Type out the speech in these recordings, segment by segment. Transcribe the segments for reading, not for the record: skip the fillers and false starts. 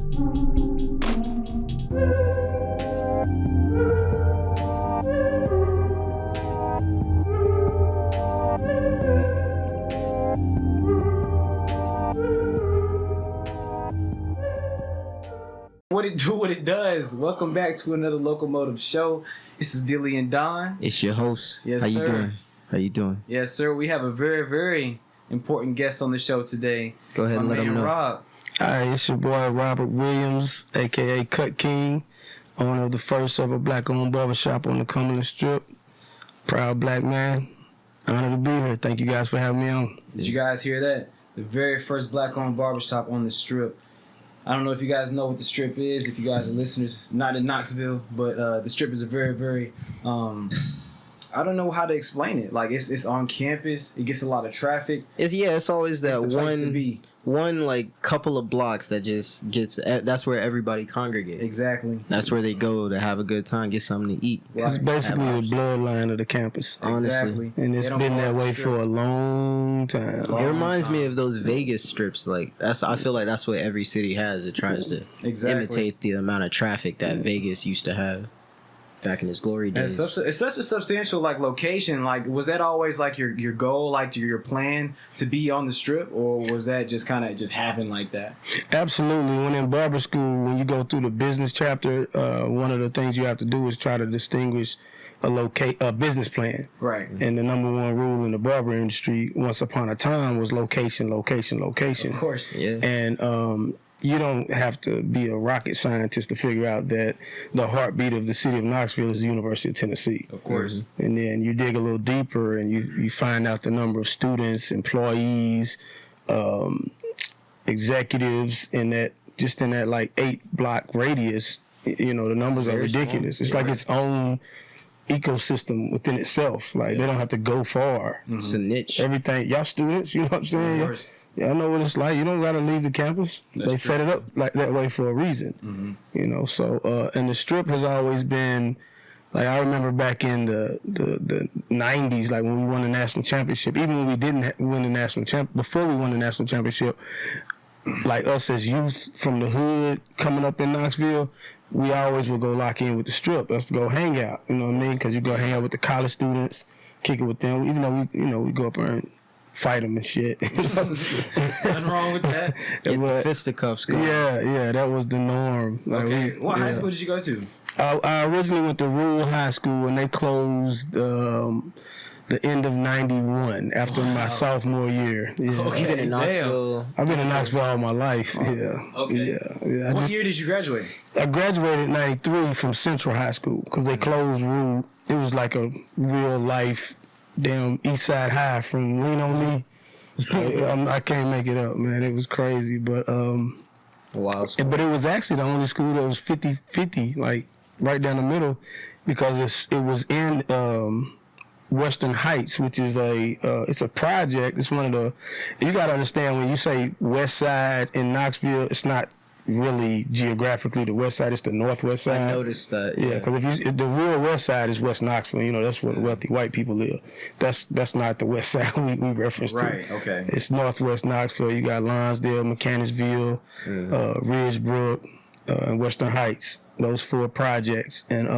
What it do, what it does. Welcome back to another Locomotive Show. This is Dilly and Don. It's your host. Yes, How you sir. doing? How you doing? Yes, sir. We have a very, very important guest on the show today. Go ahead and let him know. Rob. Hi, it's your boy Robert Williams, a.k.a. Cut King, owner of the first ever black-owned barbershop on the Cumberland Strip. Proud black man. Honored to be here. Thank you guys for having me on. Did you guys hear that? The very first black-owned barbershop on the Strip. I don't know if you guys know what the Strip is, if you guys are listeners, not in Knoxville, but the Strip is a very, very, I don't know how to explain it. Like, it's on campus. It gets a lot of traffic. It's always that It's the place to be. one like couple of blocks that just gets, that's where everybody congregates. Exactly. That's where they go to have a good time, get something to eat. It's basically the bloodline of the campus. Honestly. Exactly. And it's been that way for a long time. It reminds me of those Vegas strips. Like I feel like that's what every city has. It tries to imitate the amount of traffic that Vegas used to have back in its glory days. It's such a substantial location. Like, was that always your goal, your plan to be on the Strip, or was that just kind of just happen like that? Absolutely. When in barber school, when you go through the business chapter, one of the things you have to do is try to distinguish a business plan. Right. And the number one rule in the barber industry, once upon a time, was location, location, location. Of course. Yeah. And you don't have to be a rocket scientist to figure out that the heartbeat of the city of Knoxville is the University of Tennessee. Of course. And then you dig a little deeper and you find out the number of students, employees, executives in that 8-block radius. You know, the numbers are ridiculous. It's like its own ecosystem within itself. Like, they don't have to go far. It's a niche. Everything, y'all students, you know what I'm saying? Of course. Yeah, I know what it's like. You don't gotta leave the campus. They set it up like that way for a reason. Mm-hmm. You know, so and the Strip has always been like, I remember back in the 90s, like when we won the national championship, even when we didn't win the national before we won the national championship, like us as youth from the hood coming up in Knoxville, we always would go lock in with the Strip. Let's go hang out. You know what I mean? Because you go hang out with the college students, kick it with them. Even though we go up there and fight them and shit. Nothing wrong with that. Get the fisticuffs going. Yeah, that was the norm. Like, Okay. What high school did you go to? I originally went to Rural High School, and they closed the end of '91 after my sophomore year. Yeah. Okay. You've been in Knoxville. I've been in Knoxville all my life. Yeah. Okay. Yeah. What year did you graduate? I graduated in '93 from Central High School because they closed Rural. It was like a real life damn East Side High from Lean On Me. I can't make it up, man. It was crazy, but Wow. but it was actually the only school that was 50-50, like right down the middle, because it was in Western Heights, which is it's a project. It's one of the, you got to understand, when you say West Side in Knoxville, it's not really geographically the West Side, it's the Northwest Side. I noticed that. Yeah, because if the real West Side is West Knoxville, you know, that's where the wealthy white people live. That's not the West Side we reference to. Right, okay. It's Northwest Knoxville. You got Lonsdale, Mechanicsville, Ridgebrook, and Western Heights. Those 4 projects. And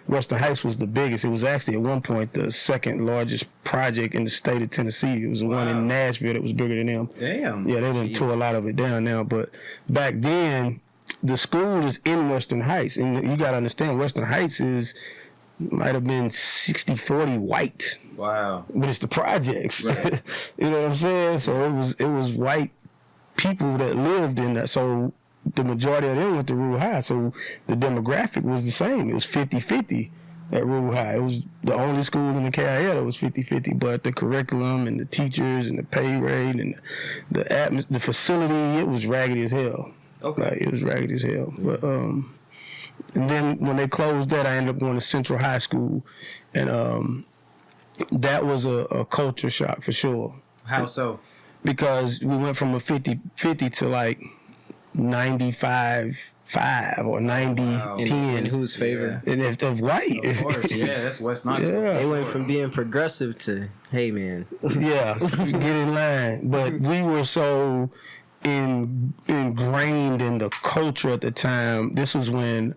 Western Heights was the biggest. It was actually at one point the second largest project in the state of Tennessee. It was the one in Nashville that was bigger than them. Damn. Yeah, they done tore a lot of it down now. But back then, the school is in Western Heights. And you got to understand, Western Heights might have been 60-40 white. Wow. But it's the projects. Right. You know what I'm saying? So it was white people that lived in that. So the majority of them went to Rural High, so the demographic was the same. It was 50-50 at Rural High. It was the only school in the KIL that was 50-50, but the curriculum and the teachers and the pay rate and the facility, it was raggedy as hell. Okay. Like, it was raggedy as hell. But and then when they closed that, I ended up going to Central High School, and that was a culture shock for sure. How so? Because we went from a 50-50 to like 95-5 or 90-10. In whose favor? And if white. Of course, yeah, that's West Knoxville. Yeah. They went from being progressive to, hey man. Yeah, get in line. But we were so ingrained in the culture at the time. This was when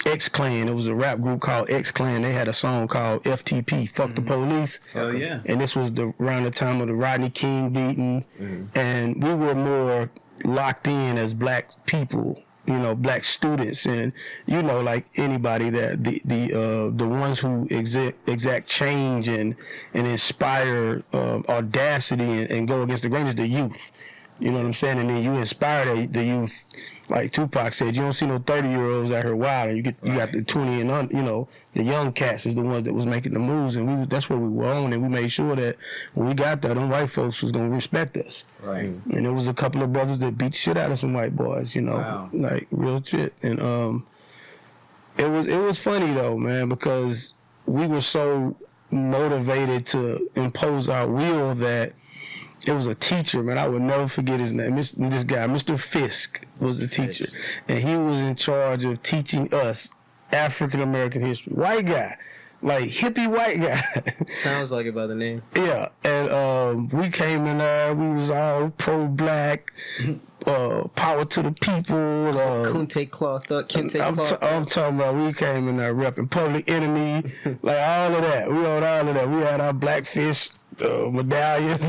X Clan, it was a rap group called X Clan. They had a song called FTP, Fuck the Police. Hell yeah. And this was around the time of the Rodney King beating. And we were more locked in as black people, you know, black students. And, you know, like anybody, that the ones who exact change and inspire audacity and go against the grain is the youth. You know what I'm saying? And then you inspire the youth. Like Tupac said, you don't see no 30-year-olds out here wild. You got the 20 and under, you know, the young cats is the ones that was making the moves, and that's what we were on, and we made sure that when we got there, them white folks was gonna respect us. Right. And there was a couple of brothers that beat shit out of some white boys, you know, like real shit. And it was funny though, man, because we were so motivated to impose our will that. It was a teacher, man. I would never forget his name. This guy, Mr. Fisk, was the teacher. And he was in charge of teaching us African-American history. White guy. Like, hippie white guy. Sounds like it by the name. Yeah. And we came in there. We was all pro-black. Power to the people. Kente cloth up. Kente cloth I'm talking about we came in there repping Public Enemy. Like, all of that. We had all of that. We had our blackfish medallions.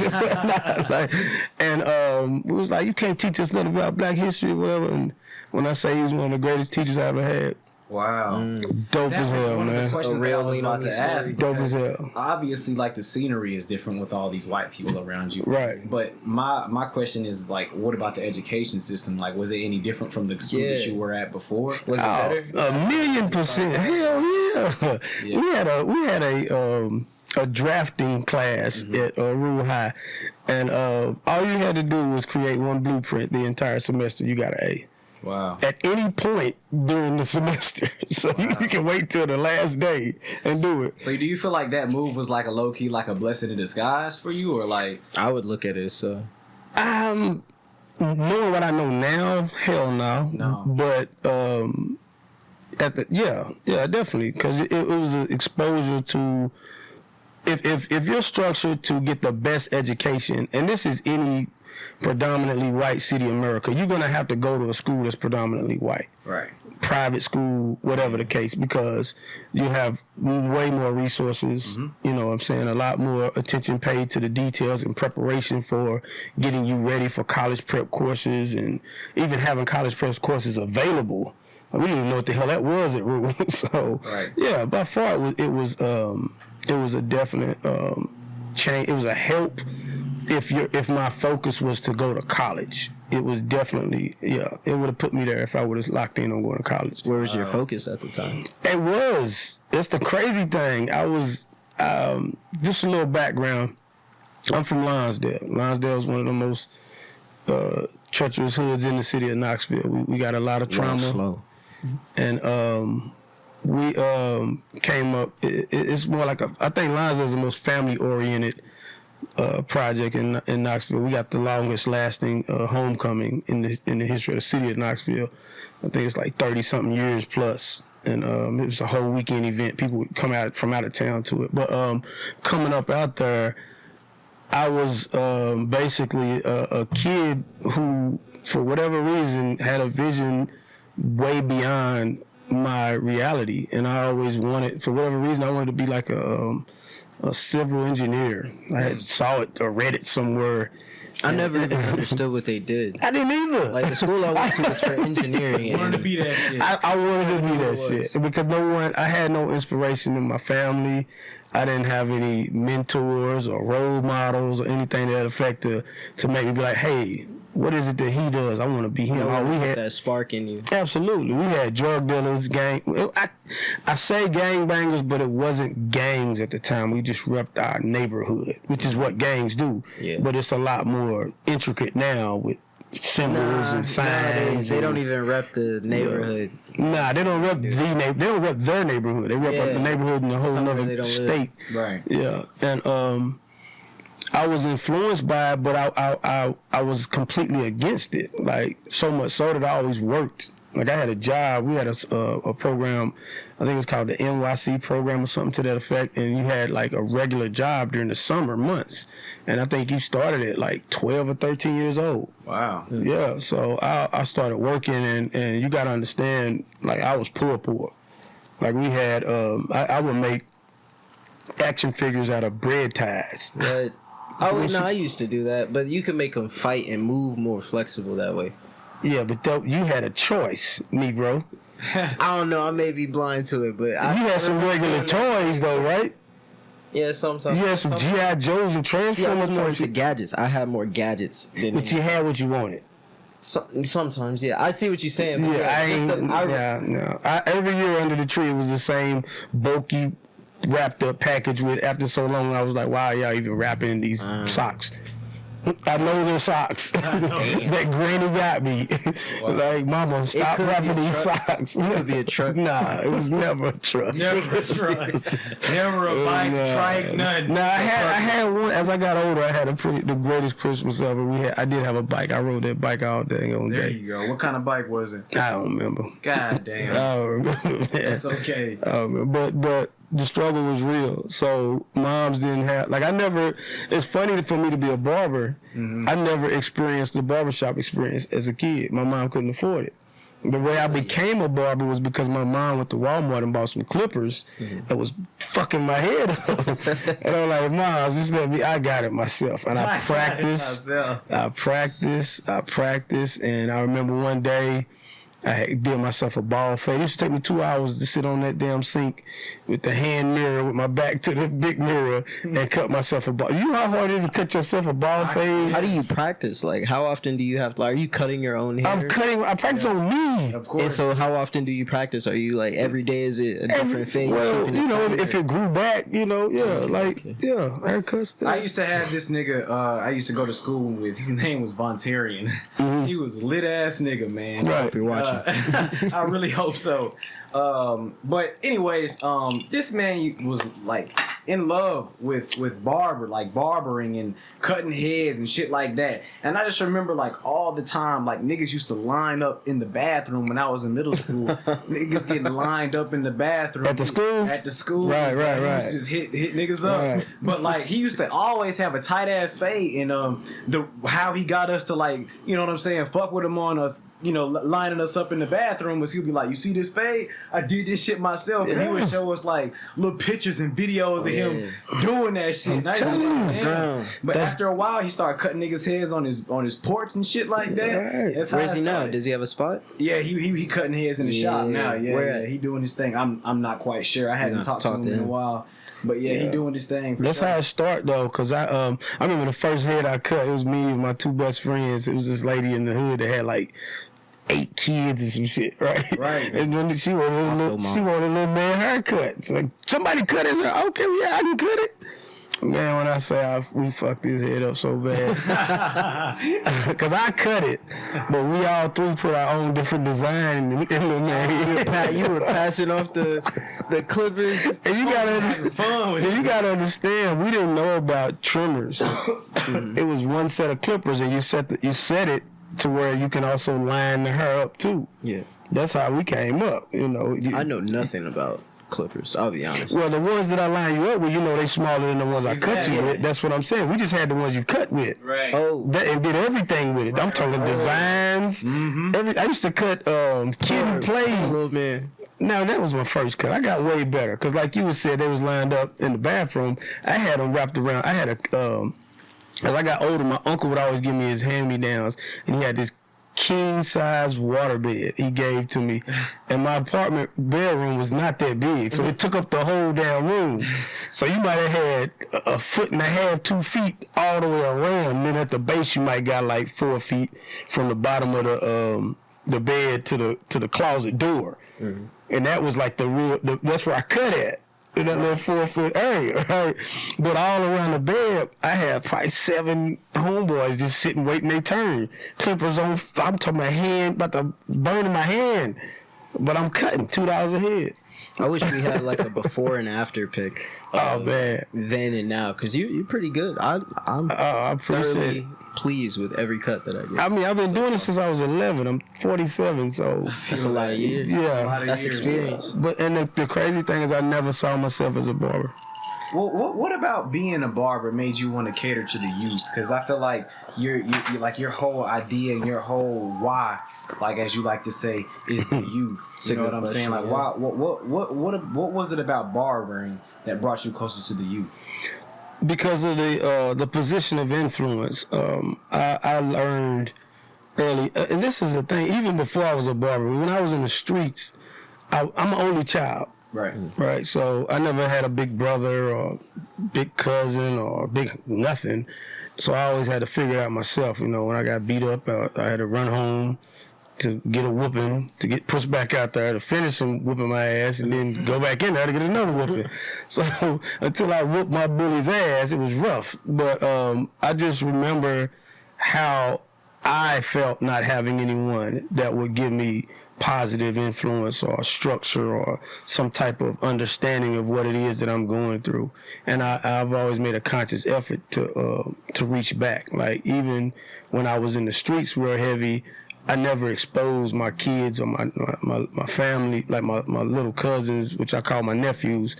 And we was like, you can't teach us nothing about black history or whatever. And when I say he was one of the greatest teachers I ever had. Wow. Dope as hell, man. That was one of the questions that I was about to ask. Dope as hell. Obviously, like, the scenery is different with all these white people around you. Right. But my question is, like, what about the education system? Like, was it any different from the school that you were at before? Was it better? 1,000,000%. Hell yeah. We had a drafting class at Rural High, and all you had to do was create one blueprint the entire semester. You got an A. Wow. At any point during the semester. So you can wait till the last day and do it. So do you feel like that move was like a low-key, like a blessing in disguise for you, or like... I would look at it so. Knowing what I know now, hell no. No. But yeah, definitely, because it was an exposure to... If you're structured to get the best education, and this is any predominantly white city America, you're going to have to go to a school that's predominantly white. Right. Private school, whatever the case, because you have way more resources, you know what I'm saying, a lot more attention paid to the details and preparation for getting you ready for college prep courses, and even having college prep courses available. We didn't even know what the hell that was at Rural. So, yeah, by far it was a definite change. It was a help. If my focus was to go to college, it was definitely, it would have put me there if I would have locked in on going to college. Where was your focus at the time? It was. It's the crazy thing. I was, just a little background. I'm from Lonsdale. Lonsdale is one of the most treacherous hoods in the city of Knoxville. We got a lot of trauma. Slow. And we came up, it's more like I think Lonsdale is the most family-oriented project in Knoxville. We got the longest lasting homecoming in the history of the city of Knoxville. I think it's like 30-something years plus. And it was a whole weekend event. People would come out from out of town to it. But coming up out there, I was basically a kid who, for whatever reason, had a vision way beyond my reality. And I always wanted, for whatever reason, I wanted to be like a civil engineer. I had saw it or read it somewhere. I never even understood what they did. I didn't either. Like, the school I went to was for engineering. You wanted to be that shit. I wanted to be that shit because I had no inspiration in my family. I didn't have any mentors or role models or anything to that effect to make me be like, hey, what is it that he does? I want to be him. We had that spark in you. Absolutely. We had drug dealers, I say gangbangers, but it wasn't gangs at the time. We just repped our neighborhood, which is what gangs do. Yeah. But it's a lot more intricate now with symbols and signs. They don't even rep the neighborhood. Nah, they don't rep they don't rep their neighborhood. They rep the neighborhood in a whole other state. Right. Yeah. And I was influenced by it, but I was completely against it. Like, so much so that I always worked Like I had a job. We had a program. I think it was called the NYC program or something to that effect. And you had like a regular job during the summer months. And I think you started at like 12 or 13 years old. Wow. Yeah. So I started working, and you got to understand, like I was poor. Like we had, I would make action figures out of bread ties. Right. I used to do that, but you can make them fight and move more flexible that way. Yeah, but you had a choice, Negro. I don't know. I may be blind to it, but you had some regular toys, though, right? Yeah, sometimes. You had some G.I. Joes and Transformers. See, I was more into gadgets. I had more gadgets than. But you had what you wanted. Sometimes, yeah. I see what you're saying. But every year under the tree, it was the same bulky, wrapped up package with. After so long, I was like, wow, y'all even wrapping in these socks. I know they're socks. That granny got me. Wow. Like, mama, stop wrapping these socks. It could be a truck. Nah, it was never a truck. Never a truck. Never a bike, trike, none. Nah, I had one. As I got older, I had the greatest Christmas ever. I did have a bike. I rode that bike all day. There you go. What kind of bike was it? I don't remember. God damn. I don't remember. That's okay. But the struggle was real. So moms didn't have, like, it's funny for me to be a barber. Mm-hmm. I never experienced the barbershop experience as a kid. My mom couldn't afford it. The way I became a barber was because my mom went to Walmart and bought some clippers that was fucking my head up. And I'm like, Mom, just let me, I got it myself. And I practiced, and I remember one day, I did myself a bald fade. It used to take me 2 hours to sit on that damn sink with the hand mirror, with my back to the big mirror, and cut myself a bald. You know how hard it is to cut yourself a bald fade? How do you practice? Like, how often do you have to, like, are you cutting your own hair? I practice on me. Of course. And so how often do you practice? Are you, like, every day is it a different fade? Well, if it grew back, haircuts. I used to have this nigga, I used to go to school with, his name was Vontarian. Mm-hmm. He was a lit ass nigga, man. Right. If you're watching. I really hope so. But anyways, this man was like in love with Barber, like barbering and cutting heads and shit like that. And I just remember like all the time, like niggas used to line up in the bathroom when I was in middle school. Niggas getting lined up in the bathroom at the school. Right. He used to just hit niggas up. Right. But like he used to always have a tight ass fade, and how he got us to, like, you know what I'm saying, fuck with him on us, lining us up in the bathroom was he'll be like, you see this fade? I did this shit myself. And he would show us like little pictures and videos of him doing that shit. But after a while, he started cutting niggas' heads on his porch and shit like that. Right. Where is he now? Does he have a spot? Yeah, he cutting heads in the shop now. Yeah, he doing his thing. I'm not quite sure. I hadn't talked to him in a while. But he doing his thing. That's how it started though, cause I remember the first head I cut. It was me and my two best friends. It was this lady in the hood that had like 8 kids and some shit, right? Right. And then she wanted a little man haircut. So like, somebody cut his hair. Okay, yeah, I can cut it. Man, when I say we fucked his head up so bad, cause I cut it, but we all three put our own different design in the man. You were passing off the clippers. And you gotta understand, we didn't know about trimmers. It was one set of clippers, and you set it to where you can also line the hair up too. Yeah, that's how we came up. I know nothing about clippers, I'll be honest. Well, the ones that I line you up with, they smaller than the ones I cut you with. That's what I'm saying. We just had the ones you cut with. Right. And did everything with it. I'm talking designs. Mm-hmm. I used to cut Kid and Play. Little man. No, that was my first cut. I got way better. Because like you said, they was lined up in the bathroom. I had them wrapped around. I had as I got older, my uncle would always give me his hand-me-downs. And he had this king-size waterbed he gave to me, and my apartment bedroom was not that big, so it took up the whole damn room. So you might have had 1.5 feet, 2 feet all the way around, and then at the base you might got like 4 feet from the bottom of the bed to the closet door, and that was like that's where I cut at. In that little 4-foot area, right? But all around the bed, I had probably 7 homeboys just sitting waiting their turn. Clippers on, I'm talking my hand, about to burn in my hand. But I'm cutting $2 a head. I wish we had like a before and after pic. Oh man, then and now, because you're pretty good. I appreciate it. pleased with every cut that I get. I mean, I've been doing it since I was 11. I'm 47, so That's a lot of years. Yeah, that's experience. But the crazy thing is, I never saw myself as a barber. Well, what about being a barber made you want to cater to the youth? Because I feel like you're like your whole idea and your whole why, like as you like to say, is the youth. You know what I'm saying? Like, why? What was it about barbering that brought you closer to the youth? Because of the position of influence. I learned early, and this is the thing. Even before I was a barber, when I was in the streets, I'm an only child. Right. So I never had a big brother or big cousin or big nothing. So I always had to figure it out myself. You know, when I got beat up, I had to run home to get a whooping, to get pushed back out there to finish him whooping my ass, and then go back in there to get another whooping. So until I whooped my bully's ass, it was rough. But I just remember how I felt not having anyone that would give me positive influence or structure or some type of understanding of what it is that I'm going through. And I've always made a conscious effort to reach back. Like, even when I was in the streets real heavy, I never exposed my kids or my family, like my little cousins, which I call my nephews.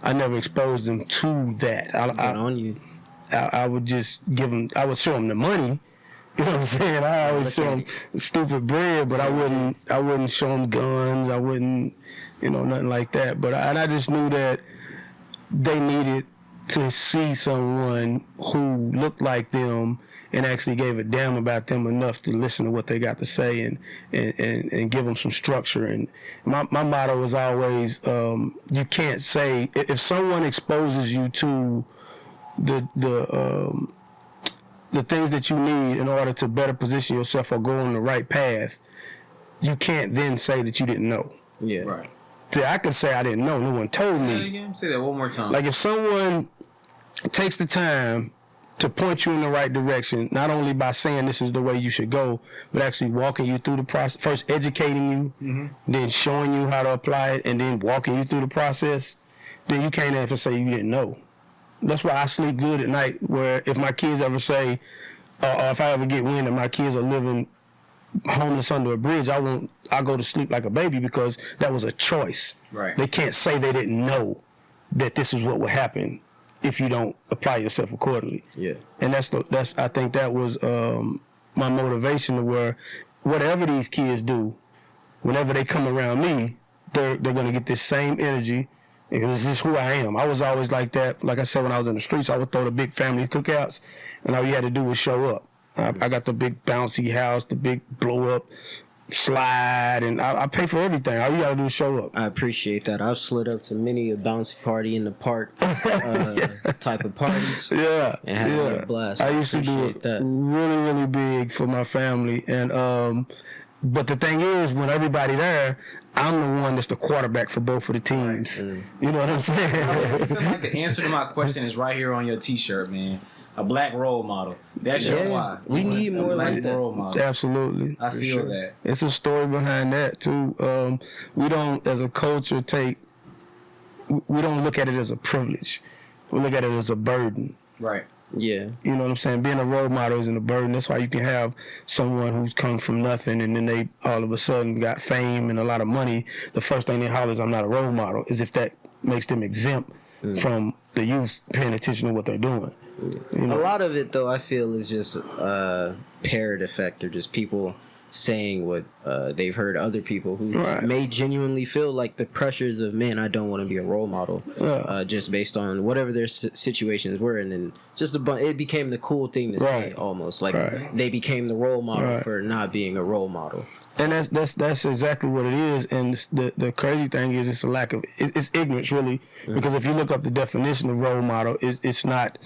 I never exposed them to that. I would just give them, I would show them the money. You know what I'm saying? I always show them stupid bread, but I wouldn't show them guns. I wouldn't, nothing like that. But I just knew that they needed to see someone who looked like them and actually gave a damn about them enough to listen to what they got to say and give them some structure. And my motto is always, you can't say, if someone exposes you to the things that you need in order to better position yourself or go on the right path, you can't then say that you didn't know. Yeah. Right. See, I can say I didn't know. No one told me. Again? Say that one more time. Like, if someone takes the time to point you in the right direction, not only by saying this is the way you should go, but actually walking you through the process, first educating you, then showing you how to apply it, and then walking you through the process, then you can't ever say you didn't know. That's why I sleep good at night, where if my kids ever say, or if I ever get wind that my kids are living homeless under a bridge, I go to sleep like a baby, because that was a choice. Right. They can't say they didn't know that this is what would happen if you don't apply yourself accordingly. Yeah. And I think that was my motivation, to where whatever these kids do, whenever they come around me, they're gonna get this same energy. Because this is who I am. I was always like that. Like I said, when I was in the streets, I would throw the big family cookouts, and all you had to do was show up. I got the big bouncy house, the big blow up slide, and I pay for everything. All you got to do is show up. I appreciate that. I've slid up to many a bouncy party in the park type of parties. Yeah. And had a blast. I used to do it really, really big for my family. And but the thing is, when everybody there, I'm the one that's the quarterback for both of the teams. You know what I'm saying? I feel like the answer to my question is right here on your T-shirt, man. A black role model. That's your why. We need more like that. Role model. Absolutely. I feel that. It's a story behind that too. We don't, as a culture, we don't look at it as a privilege. We look at it as a burden. Right. Yeah. You know what I'm saying? Being a role model isn't a burden. That's why you can have someone who's come from nothing, and then they all of a sudden got fame and a lot of money. The first thing they holler is, I'm not a role model, as if that makes them exempt from the youth paying attention to what they're doing. You know? A lot of it, though, I feel is just parrot effect, or just people saying what they've heard other people who may genuinely feel like the pressures of, man, I don't want to be a role model, just based on whatever their situations were, and then just it became the cool thing to say, almost like they became the role model for not being a role model. And that's exactly what it is. And the crazy thing is, it's a lack of it's ignorance, really, because if you look up the definition of role model, it's not,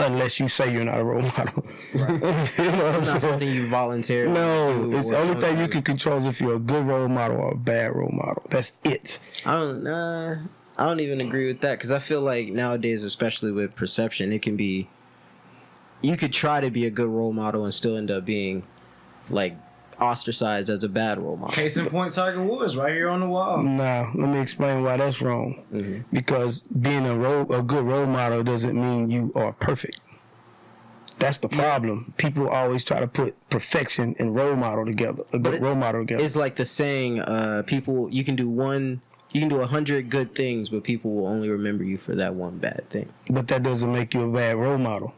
unless you say you're not a role model. Right. You know what it's not something you voluntarily do. It's the only thing you can control is if you're a good role model or a bad role model. That's it. I don't even agree with that, because I feel like nowadays, especially with perception, it can be, you could try to be a good role model and still end up being like ostracized as a bad role model. Case in point, Tiger Woods, right here on the wall. Nah, let me explain why that's wrong. Because being a good role model doesn't mean you are perfect. That's the problem. People always try to put perfection and role model together. Role model together. It's like the saying, people, you can do 100 good things, but people will only remember you for that one bad thing. But that doesn't make you a bad role model.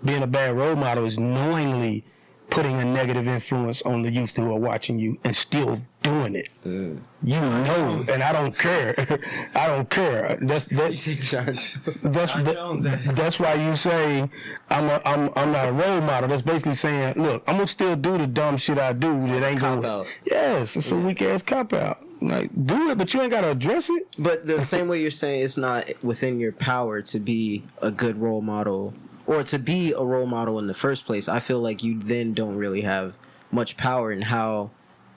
Being a bad role model is knowingly putting a negative influence on the youth who are watching you and still doing it. You know, and I don't care. I don't care. That's why you say I'm not a role model. That's basically saying, look, I'm gonna still do the dumb shit I do that ain't gonna. Yes, it's a weak ass cop out. Like, do it, but you ain't gotta address it. But the same way you're saying it's not within your power to be a good role model or to be a role model in the first place, I feel like you then don't really have much power in how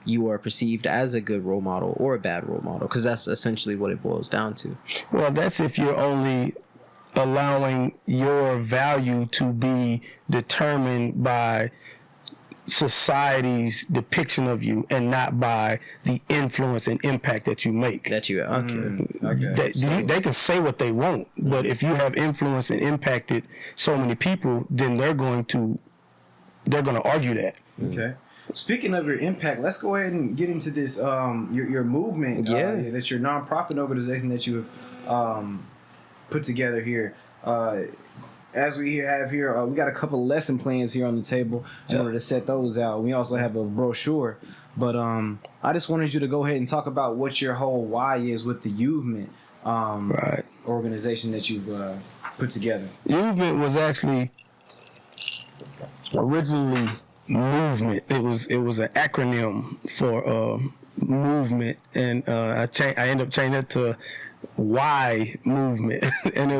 you are perceived as a good role model or a bad role model, because that's essentially what it boils down to. Well, that's if you're only allowing your value to be determined by society's depiction of you and not by the influence and impact that you make. That you They can say what they want, but if you have influenced and impacted so many people, then they're going to argue that. Okay. Speaking of your impact, let's go ahead and get into this your movement. That's your nonprofit organization that you have put together here. As we have here, we got a couple lesson plans here on the table in order to set those out. We also have a brochure. But I just wanted you to go ahead and talk about what your whole why is with the Uvement organization that you've put together. Uvement was actually originally movement. It was an acronym for movement, and I ended up changing it to why movement. And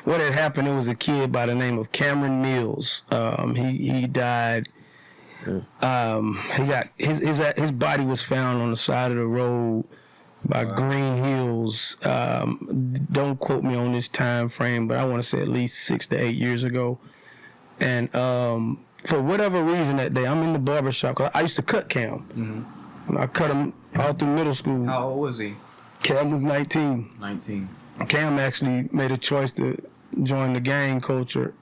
what had happened, it was a kid by the name of Cameron Mills. He died. He got his body was found on the side of the road by Green Hills. Don't quote me on this time frame, but I want to say at least 6 to 8 years ago. And for whatever reason that day, I'm in the barbershop. I used to cut Cam. Mm-hmm. I cut him all through middle school. How old was he? Cam was 19. 19. Cam actually made a choice to join the gang culture,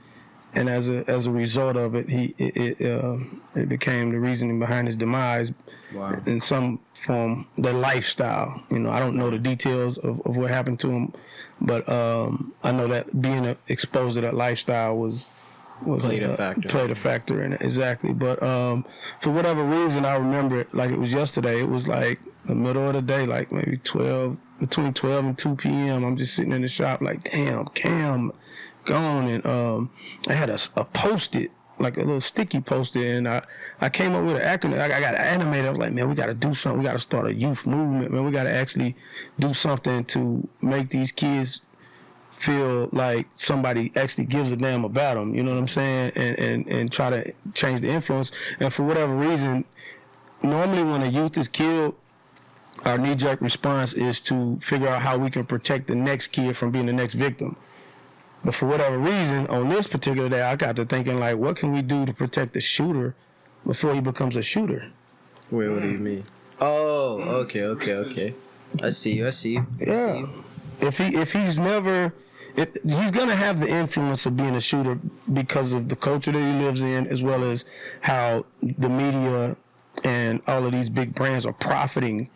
and as a result of it, it became the reasoning behind his demise. Wow. In some form, the lifestyle. You know, I don't know the details of what happened to him, but I know that being exposed to that lifestyle played a factor in it, exactly. But for whatever reason, I remember it like it was yesterday. It was like the middle of the day, like maybe between 12 and 2 p.m. I'm just sitting in the shop like, damn, Cam gone. And I had a Post-it, like a little sticky Post-it, and I came up with an acronym. I got animated. I was like, man, we got to do something. We got to start a youth movement, man. We got to actually do something to make these kids feel like somebody actually gives a damn about them, you know what I'm saying, and try to change the influence. And for whatever reason, normally when a youth is killed, our knee-jerk response is to figure out how we can protect the next kid from being the next victim. But for whatever reason, on this particular day, I got to thinking, like, what can we do to protect the shooter before he becomes a shooter? Wait, what do you mean? Oh, okay. I see you. Yeah. If he's gonna have the influence of being a shooter because of the culture that he lives in, as well as how the media and all of these big brands are profiting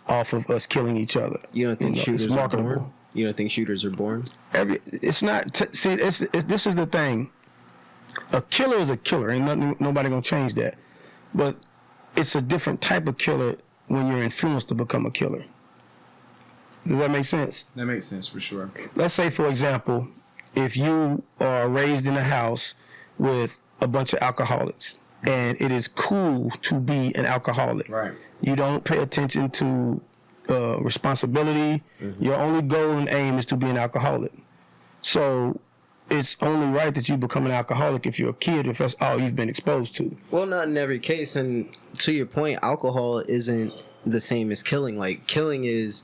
off of us killing each other. You don't think shooters are born? You don't think shooters are born? It's not. This is the thing. A killer is a killer. Ain't nobody gonna change that. But it's a different type of killer when you're influenced to become a killer. Does that make sense? That makes sense for sure. Let's say, for example, if you are raised in a house with a bunch of alcoholics, and it is cool to be an alcoholic. Right. You don't pay attention to responsibility. Mm-hmm. Your only goal and aim is to be an alcoholic. So it's only right that you become an alcoholic if you're a kid, if that's all you've been exposed to. Well, not in every case. And to your point, alcohol isn't the same as killing. Like, killing is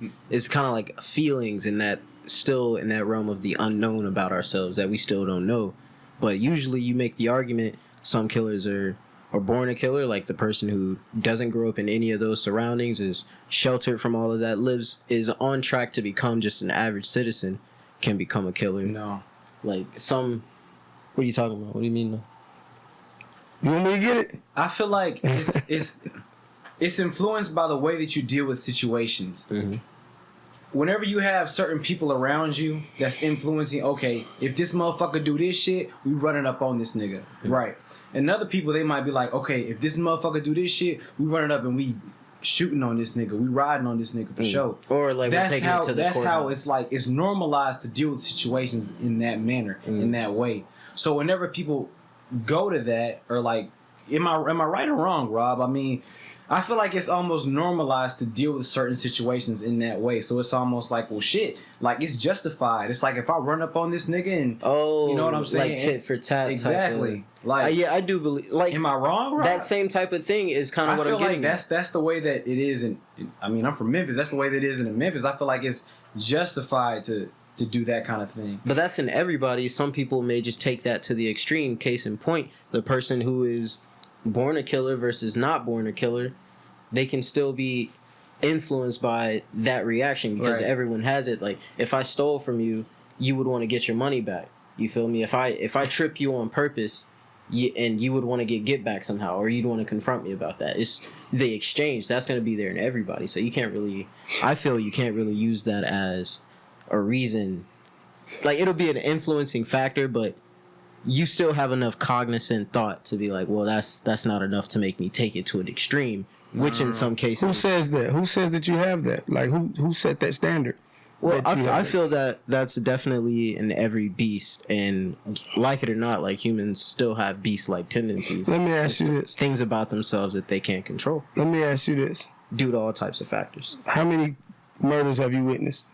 kind of like feelings, in that still in that realm of the unknown about ourselves that we still don't know. But usually you make the argument some killers are born a killer, like the person who doesn't grow up in any of those surroundings, is sheltered from all of that, is on track to become just an average citizen, can become a killer. No. Like some What are you talking about? What do you mean? You want me to get it? I feel like it's influenced by the way that you deal with situations. Mm-hmm. Whenever you have certain people around you that's influencing, okay, if this motherfucker do this shit, we running up on this nigga. Mm-hmm. Right. And other people, they might be like, okay, if this motherfucker do this shit, we running up and we shooting on this nigga. We riding on this nigga for sure. Or like that's we're taking how, it to the that's court. how it's like, it's normalized to deal with situations in that manner, in that way. So whenever people go to that, or like, am I right or wrong, Rob? I mean, I feel like it's almost normalized to deal with certain situations in that way. So it's almost like, well, shit, like it's justified. It's like if I run up on this nigga and, you know what I'm saying? Like tit for tat. Exactly. Like, yeah, I do believe. Like, am I wrong, Rob? That same type of thing is kind of what I'm getting. I feel like that's the way that it is. I mean, I'm from Memphis. That's the way that it is in Memphis. I feel like it's justified to do that kind of thing. But that's in everybody. Some people may just take that to the extreme. Case in point, the person who is born a killer versus not born a killer, they can still be influenced by that reaction because everyone has it. Like, if I stole from you, you would want to get your money back. You feel me? If I trip you on purpose, and you would want to get back somehow, or you'd want to confront me about that. It's the exchange that's going to be there in everybody. So you can't really. I feel you can't really use that as a reason. Like, it'll be an influencing factor, but you still have enough cognizant thought to be like, well, that's not enough to make me take it to an extreme, which in some cases... Who says that? Who says that you have that? Like, who set that standard? Well, I feel that that's definitely in every beast, and like it or not, like, humans still have beast-like tendencies. Let me ask you this. Things about themselves that they can't control. Let me ask you this. Due to all types of factors. How many murders have you witnessed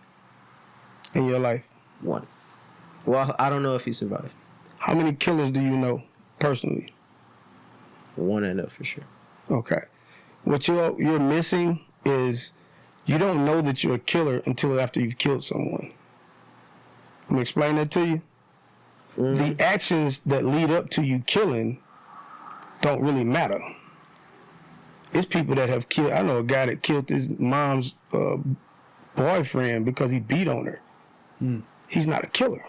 in your life? One. Well, I don't know if he survived. How many killers do you know personally? One I know for sure. Okay. What you're missing is you don't know that you're a killer until after you've killed someone. Let me explain that to you. The actions that lead up to you killing don't really matter. It's people that have killed. I know a guy that killed his mom's boyfriend because he beat on her. He's not a killer.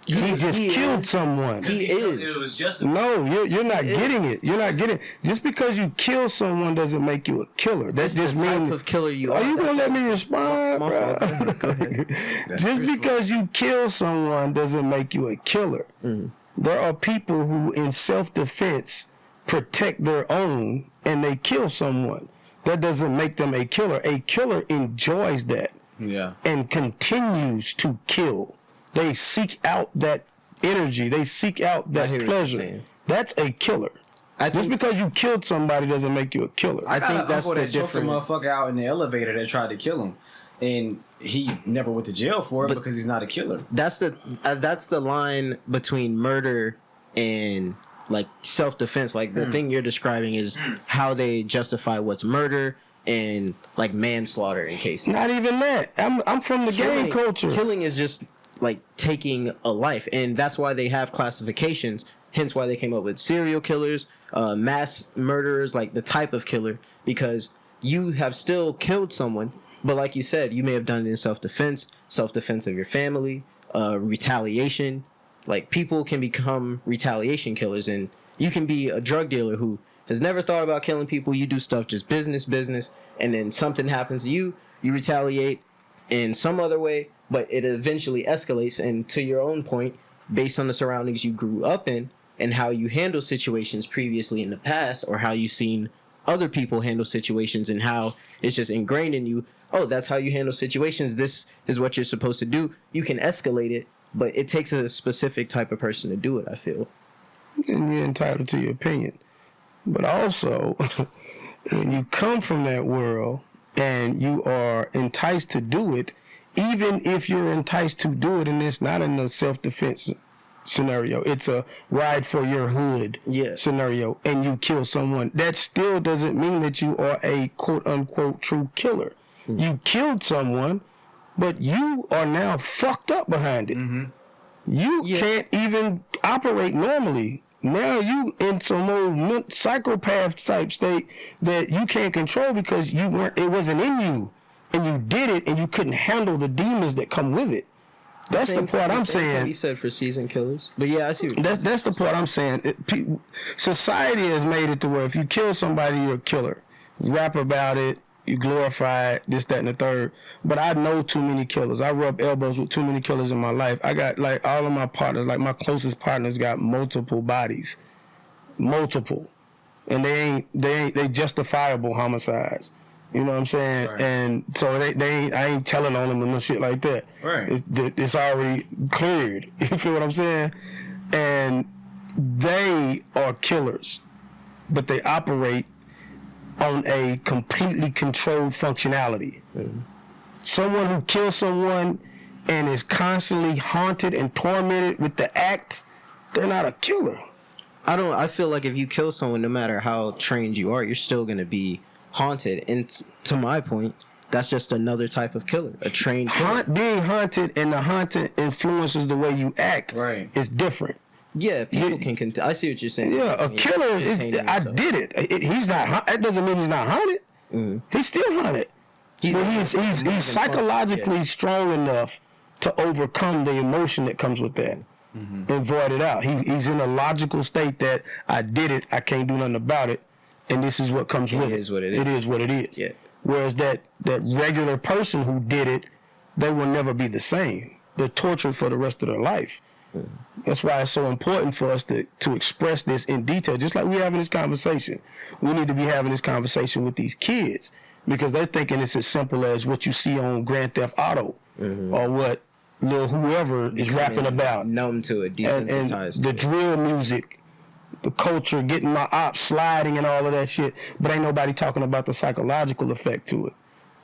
He just killed someone. He is. It was justified. No, you're not getting it. You're not getting it. Just because you kill someone doesn't make you a killer. That just the means. type of killer you are. Are you gonna let me respond? My fault. Go ahead. Just because you kill someone doesn't make you a killer. There are people who, in self-defense, protect their own and they kill someone. That doesn't make them a killer. A killer enjoys that. Yeah. And continues to kill. They seek out that energy. They seek out that pleasure. That's a killer. Just because you killed somebody doesn't make you a killer. I think that's the difference. Choked a motherfucker out in the elevator that tried to kill him, and he never went to jail for it because he's not a killer. That's the line between murder and like self-defense. Like the thing you're describing is how they justify what's murder and like manslaughter in cases. Not even that. I'm from the gang culture. Killing is just like taking a life, and that's why they have classifications, hence why they came up with serial killers, mass murderers, like the type of killer, because you have still killed someone, but like you said, you may have done it in self-defense of your family, retaliation. Like, people can become retaliation killers, and you can be a drug dealer who has never thought about killing people. You do stuff just business, and then something happens to you, you retaliate in some other way, but it eventually escalates. And to your own point, based on the surroundings you grew up in and how you handle situations previously in the past, or how you've seen other people handle situations and how it's just ingrained in you, oh, that's how you handle situations, this is what you're supposed to do, you can escalate it, but it takes a specific type of person to do it, I feel. And you're entitled to your opinion. But also, when you come from that world and you are enticed to do it, even if you're enticed to do it and it's not in a self-defense scenario, it's a ride for your hood scenario, and you kill someone, that still doesn't mean that you are a quote-unquote true killer. You killed someone, but you are now fucked up behind it. You can't even operate normally. Now you in some old psychopath type state that you can't control because it wasn't in you, and you did it, and you couldn't handle the demons that come with it. That's the part I'm He saying. said for seasoned killers. But yeah, I see what That's the part I'm saying. Society has made it to where if you kill somebody, you're a killer. You rap about it, you glorify it, this, that, and the third. But I know too many killers. I rub elbows with too many killers in my life. I got, like, all of my partners, like my closest partners got multiple bodies. Multiple. And they justifiable homicides. You know what I'm saying? Right. And so I ain't telling on them and no shit like that. Right. It's already cleared. You feel what I'm saying? And they are killers, but they operate on a completely controlled functionality. Mm-hmm. Someone who kills someone and is constantly haunted and tormented with the act, they're not a killer. I feel like if you kill someone, no matter how trained you are, you're still going to be haunted. And to my point, that's just another type of killer, a trained killer. Being haunted and the haunted influences the way you act is different. Yeah, people can. I see what you're saying. Yeah, a killer. I did it. He's not. That doesn't mean he's not haunted. Mm-hmm. He's still haunted. He's psychologically strong enough to overcome the emotion that comes with that. Mm-hmm. And void it out. He's in a logical state that I did it, I can't do nothing about it, and this is what comes with it. It is what it is. It is what it is. Yeah. Whereas that regular person who did it, they will never be the same. They're tortured for the rest of their life. Mm-hmm. That's why it's so important for us to express this in detail. Just like we're having this conversation, we need to be having this conversation with these kids because they're thinking it's as simple as what you see on Grand Theft Auto or what little whoever is rapping about. Numb to it, desensitized. And the drill music, the culture, getting my ops sliding and all of that shit, but ain't nobody talking about the psychological effect to it.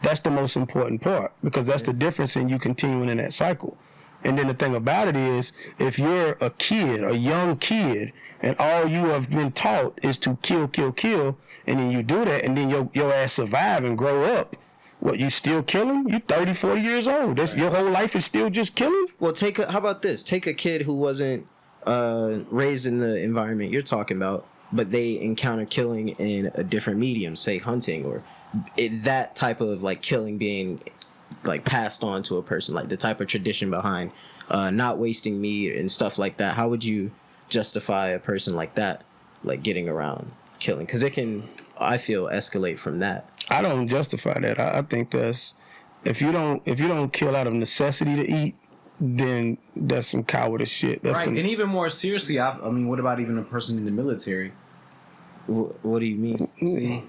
That's the most important part because that's the difference in you continuing in that cycle. And then the thing about it is, if you're a kid, a young kid, and all you have been taught is to kill, and then you do that, and then your ass survive and grow up, what, you still killing? You 30, 40 years old. That's, your whole life is still just killing? Well, how about this? Take a kid who wasn't raised in the environment you're talking about, but they encounter killing in a different medium, say hunting, or that type of like killing being like passed on to a person, like the type of tradition behind not wasting meat and stuff like that. How would you justify a person like that, like getting around killing? Because it can, I feel, escalate from that. I don't justify that. I think that's if you don't kill out of necessity to eat, then that's some cowardice shit. That's right. And even more seriously, I mean, what about even a person in the military? What do you mean? See,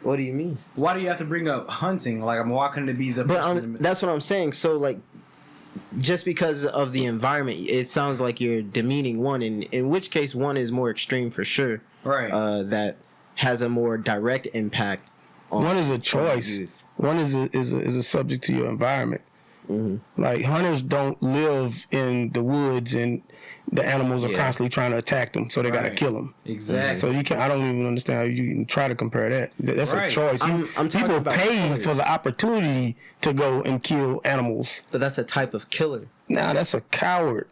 what do you mean? Why do you have to bring up hunting? Like, why couldn't it be the? But that's what I'm saying. So like, just because of the environment, it sounds like you're demeaning one. In which case, one is more extreme for sure. Right. That has a more direct impact. One is a choice. One is a subject to your environment. Mm-hmm. Like hunters don't live in the woods and the animals are constantly trying to attack them, so they gotta kill them. Exactly. So you can. I don't even understand how you can try to compare that. That's a choice. People pay for the opportunity to go and kill animals. But that's a type of killer. Nah, that's a coward.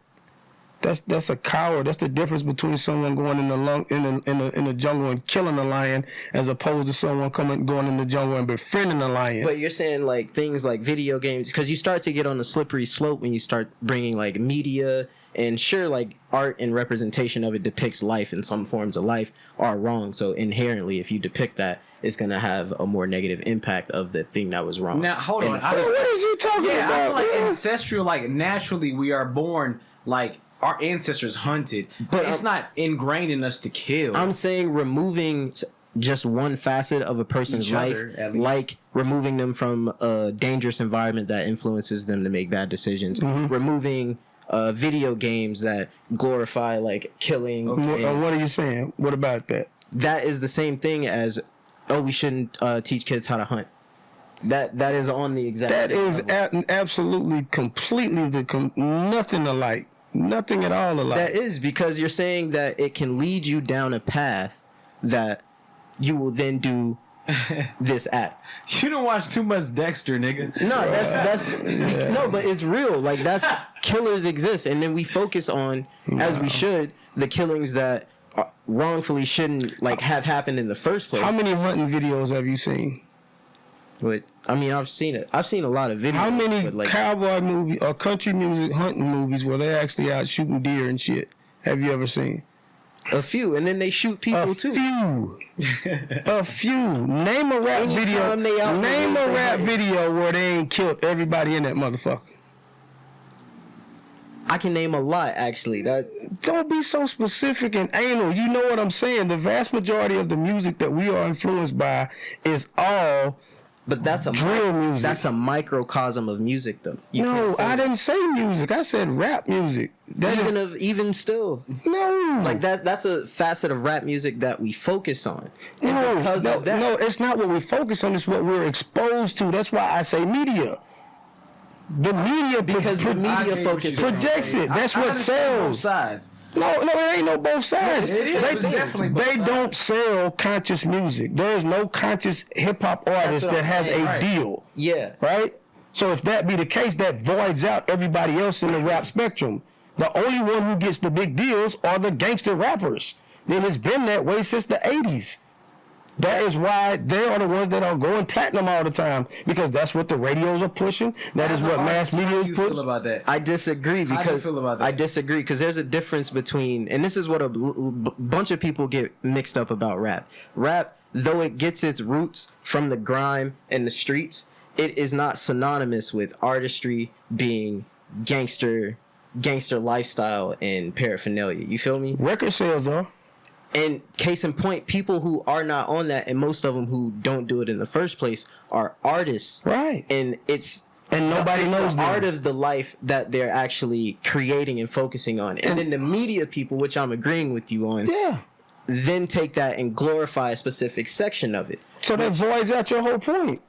That's a coward. That's the difference between someone going in the jungle and killing a lion, as opposed to someone going in the jungle and befriending a lion. But you're saying like things like video games, because you start to get on a slippery slope when you start bringing like media, and sure, like art and representation of it depicts life, and some forms of life are wrong. So inherently, if you depict that, it's gonna have a more negative impact of the thing that was wrong. Now hold on, what is you talking about? I feel like ancestral, like naturally we are born like. Our ancestors hunted, but it's not ingrained in us to kill. I'm saying removing just one facet of a person's life, like removing them from a dangerous environment that influences them to make bad decisions, removing video games that glorify like killing. Okay. What are you saying? What about that? That is the same thing as, we shouldn't teach kids how to hunt. That is on the exact. That is absolutely, completely nothing alike. Nothing at all alike. That is because you're saying that it can lead you down a path that you will then do this act. You don't watch too much Dexter, nigga. No, that's no, but it's real. Like that's killers exist, and then we focus on, as we should, the killings that wrongfully shouldn't like have happened in the first place. How many hunting videos have you seen? But I mean, I've seen it. I've seen a lot of videos. How many but, like, cowboy movie or country music hunting movies where they actually out shooting deer and shit? Have you ever seen? a few, and then they shoot people too. A few. Name a rap video. Name a rap video where they ain't killed everybody in that motherfucker. I can name a lot, actually. Don't be so specific and anal. You know what I'm saying? The vast majority of the music that we are influenced by is all but that's a drill music. That's a microcosm of music, though. No, I didn't say music. I said rap music. Even still. No. Like that's a facet of rap music that we focus on. No, it's not what we focus on. It's what we're exposed to. That's why I say media. The media, because the media projects it. That's what sells. Both sides. No, it ain't no both sides. It is definitely both sides. They don't sell conscious music. There is no conscious hip hop artist that has a deal. Yeah. Right? So if that be the case, that voids out everybody else in the rap spectrum. The only one who gets the big deals are the gangster rappers. It has been that way since the 80s. That is why they are the ones that are going platinum all the time, because that's what the radios are pushing. That is what mass media is pushing. About that? I disagree because How do you feel about that? I disagree because there's a difference between, and this is what a bunch of people get mixed up about rap. Rap, though it gets its roots from the grime and the streets, it is not synonymous with artistry being gangster lifestyle and paraphernalia. You feel me? Record sales are. And case in point, people who are not on that, and most of them who don't do it in the first place, are artists. Right. And nobody knows the art of the life that they're actually creating and focusing on. And then the media people, which I'm agreeing with you on, then take that and glorify a specific section of it. So that voids out your whole point.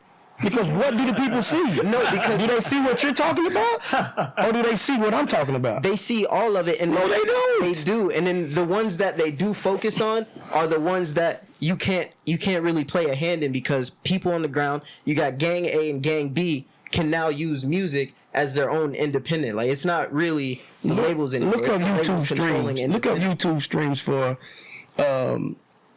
Because what do the people see? No, because do they see what you're talking about? Or do they see what I'm talking about? They see all of it. And no, they don't. They do. And then the ones that they do focus on are the ones that you can't really play a hand in, because people on the ground, you got Gang A and Gang B, can now use music as their own independent. Like, it's not really the labels anymore. Look up YouTube streams. Look up YouTube streams for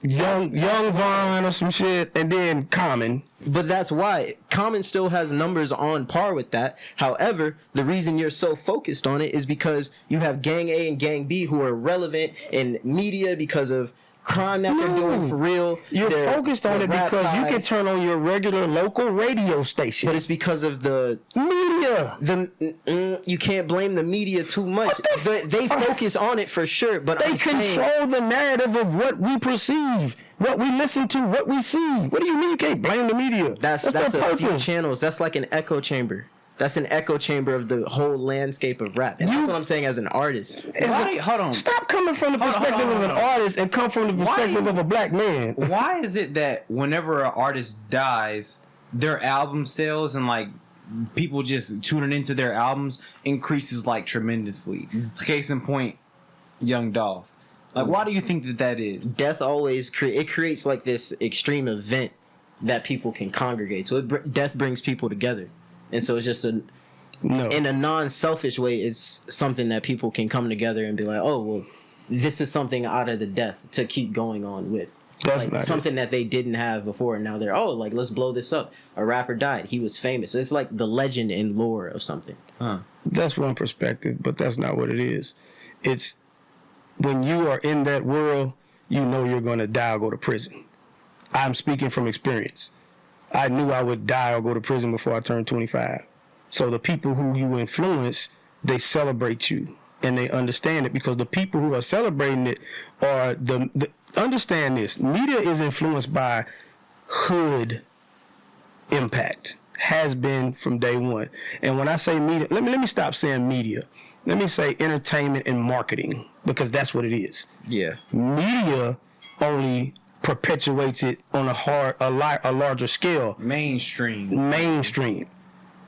Young Vaughn or some shit, and then Common. But that's why Common still has numbers on par with that. However, the reason you're so focused on it is because you have Gang A and Gang B who are relevant in media because of crime that they're doing for real. You're focused on it because you can turn on your regular local radio station. But it's because of the media. You can't blame the media too much. They focus on it for sure, but they control the narrative of what we perceive, what we listen to, what we see. What do you mean you can't blame the media? That's a few channels. That's like an echo chamber. That's an echo chamber of the whole landscape of rap. And that's what I'm saying as an artist. Hold on. Stop coming from the perspective of an artist and come from the perspective of a black man. Why is it that whenever an artist dies, their album sales and like people just tuning into their albums increases like tremendously? Case in point, Young Dolph. Like, why do you think that is? Death always creates like this extreme event that people can congregate. So death brings people together. And so it's just in a non-selfish way, it's something that people can come together and be like, oh, well, this is something out of the death to keep going on with. That's like something that they didn't have before, and now they're, like, let's blow this up. A rapper died. He was famous. It's like the legend and lore of something. That's one perspective, but that's not what it is. It's when you are in that world, you know you're going to die or go to prison. I'm speaking from experience. I knew I would die or go to prison before I turned 25. So the people who you influence, they celebrate you and they understand it, because the people who are celebrating it are understand this. Media is influenced by hood impact, has been from day one. And when I say media, let me stop saying media. Let me say entertainment and marketing, because that's what it is. Yeah. Media only perpetuates it on a larger scale. Mainstream.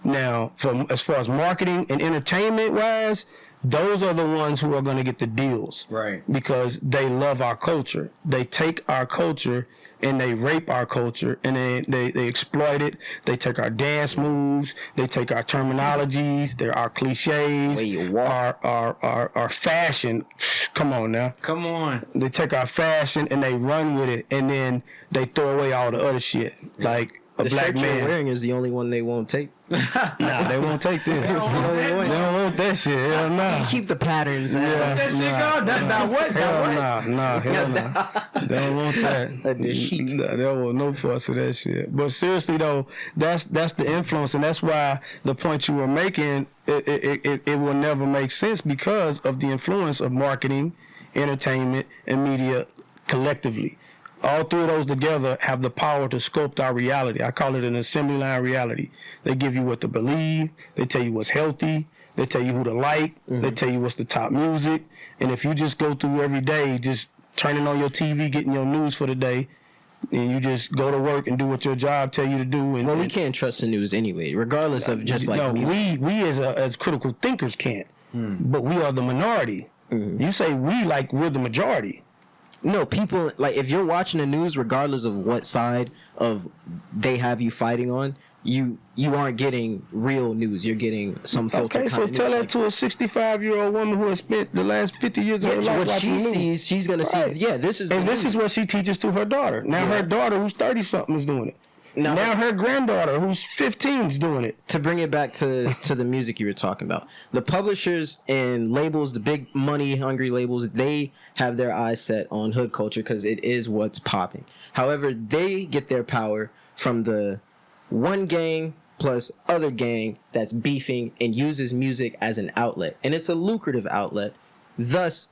Now, as far as marketing and entertainment wise, those are the ones who are going to get the deals. Right. Because they love our culture. They take our culture and they rape our culture, and they exploit it. They take our dance moves. They take our terminologies. They're our cliches. Our fashion. Come on now. Come on. They take our fashion and they run with it, and then they throw away all the other shit. Like the black shirt you're man. wearing is the only one they won't take. Nah, they won't take this. They don't want that shit. Hell nah. Keep the patterns. Yeah, that shit called? That's not what? Hell nah. Hell nah. They don't want that. The chic. Nah, they don't want no parts of that shit. But seriously though, that's the influence, and that's why the point you were making, it will never make sense because of the influence of marketing, entertainment, and media collectively. All three of those together have the power to sculpt our reality. I call it an assembly line reality. They give you what to believe. They tell you what's healthy. They tell you who to like. They tell you what's the top music. And if you just go through every day, just turning on your TV, getting your news for the day, and you just go to work and do what your job tell you to do. And, Well, we can't trust the news anyway, regardless of just like music. we as critical thinkers can't. But we are the minority. You say we like we're the majority. No, people, like, if you're watching the news, regardless of what side of they have you fighting on, you aren't getting real news. You're getting some filter. Okay, so tell that to a 65-year-old woman who has spent the last 50 years of her life what watching she the news. sees, she's gonna Right. see. Yeah, this is. And this is what she teaches to her daughter. Now her daughter, who's 30-something, is doing it. Now her granddaughter, who's 15, is doing it. To bring it back to the music you were talking about, the publishers and labels, the big money hungry labels, they have their eyes set on hood culture because it is what's popping. However, they get their power from the one gang plus other gang that's beefing and uses music as an outlet, and it's a lucrative outlet. Thus,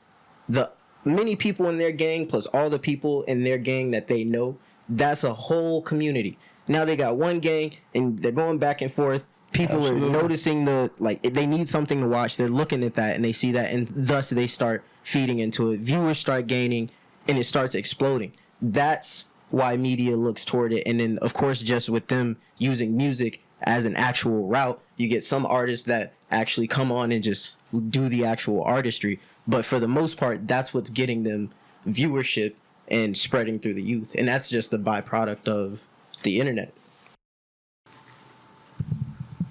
the many people in their gang plus all the people in their gang that they know, that's a whole community. Now they got one gang and they're going back and forth. People are noticing they need something to watch. They're looking at that and they see that, and thus they start feeding into it. Viewers start gaining and it starts exploding. That's why media looks toward it. And then of course, just with them using music as an actual route, you get some artists that actually come on and just do the actual artistry. But for the most part, that's what's getting them viewership and spreading through the youth. And that's just the byproduct of the internet.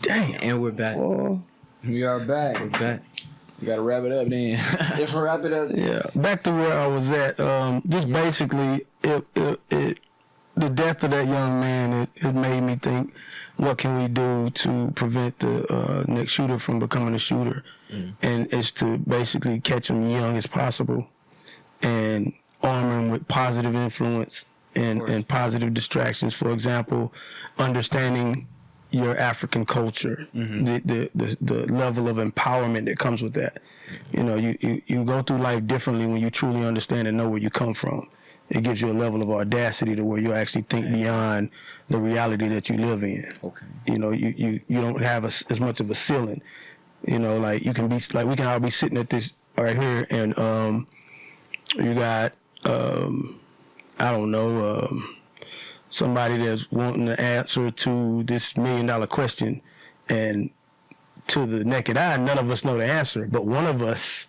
Damn. And we're back. Oh, We are back. We're back. You gotta wrap it up then. If we wrap it up. yeah. Back to where I was at. Just basically, the death of that young man, it made me think, what can we do to prevent the next shooter from becoming a shooter? And it's to basically catch him young as possible and arm him with positive influence and positive distractions. For example, understanding your African culture, the level of empowerment that comes with that. You know, you go through life differently when you truly understand and know where you come from. It gives you a level of audacity to where you actually think beyond the reality that you live in. Okay. You know, you don't have as much of a ceiling. You know, like you can be like we can all be sitting at this right here, and you got I don't know somebody that's wanting the answer to this $1 million question, and to the naked eye, none of us know the answer, but one of us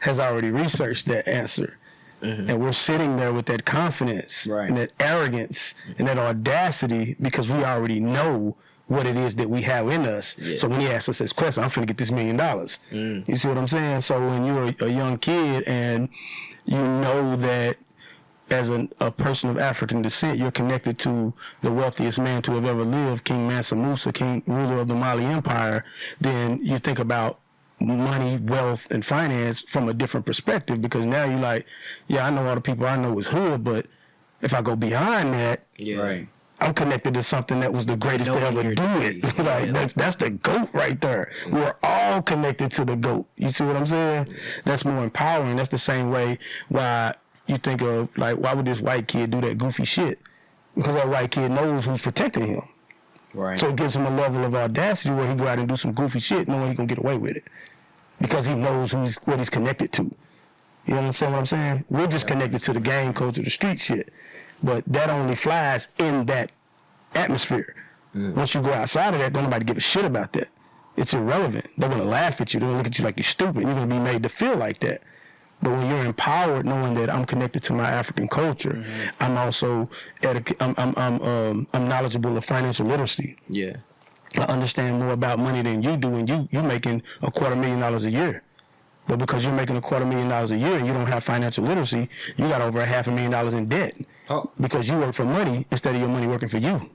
has already researched that answer. And we're sitting there with that confidence and that arrogance and that audacity because we already know what it is that we have in us. Yeah. So when he asks us this question, I'm finna get this $1 million. You see what I'm saying? So when you're a young kid and you know that as a person of African descent, you're connected to the wealthiest man to have ever lived, King Mansa Musa, ruler of the Mali Empire, then you think about money, wealth, and finance from a different perspective, because now you're like, yeah, I know all the people I know is hood, but if I go behind that, I'm connected to something that was the greatest to ever do it. Like that's the GOAT right there. We're all connected to the GOAT. You see what I'm saying? That's more empowering. That's the same way why you think of, like, why would this white kid do that goofy shit? Because that white kid knows who's protecting him. Right. So it gives him a level of audacity where he go out and do some goofy shit knowing he gonna get away with it. Because he knows what he's connected to. You understand what I'm saying? We're just connected to the gang culture, the street shit. But that only flies in that atmosphere. Once you go outside of that, don't nobody give a shit about that. It's irrelevant. They're gonna laugh at you. They're gonna look at you like you're stupid. You're gonna be made to feel like that. But when you're empowered, knowing that I'm connected to my African culture, I'm also I'm knowledgeable of financial literacy. Yeah, I understand more about money than you do, and you making $250,000 a year. But because you're making $250,000 a year and you don't have financial literacy, you got over $500,000 in debt. Because you work for money instead of your money working for you.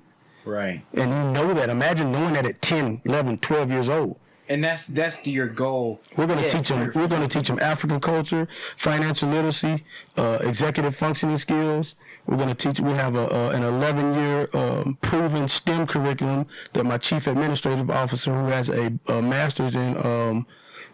Right. And you know that. Imagine knowing that at 10, 11, 12 years old. And that's your goal. We're going to teach them. We're going to teach them African culture, financial literacy, executive functioning skills. We're going to teach. We have an 11-year proven STEM curriculum that my chief administrative officer, who has a master's in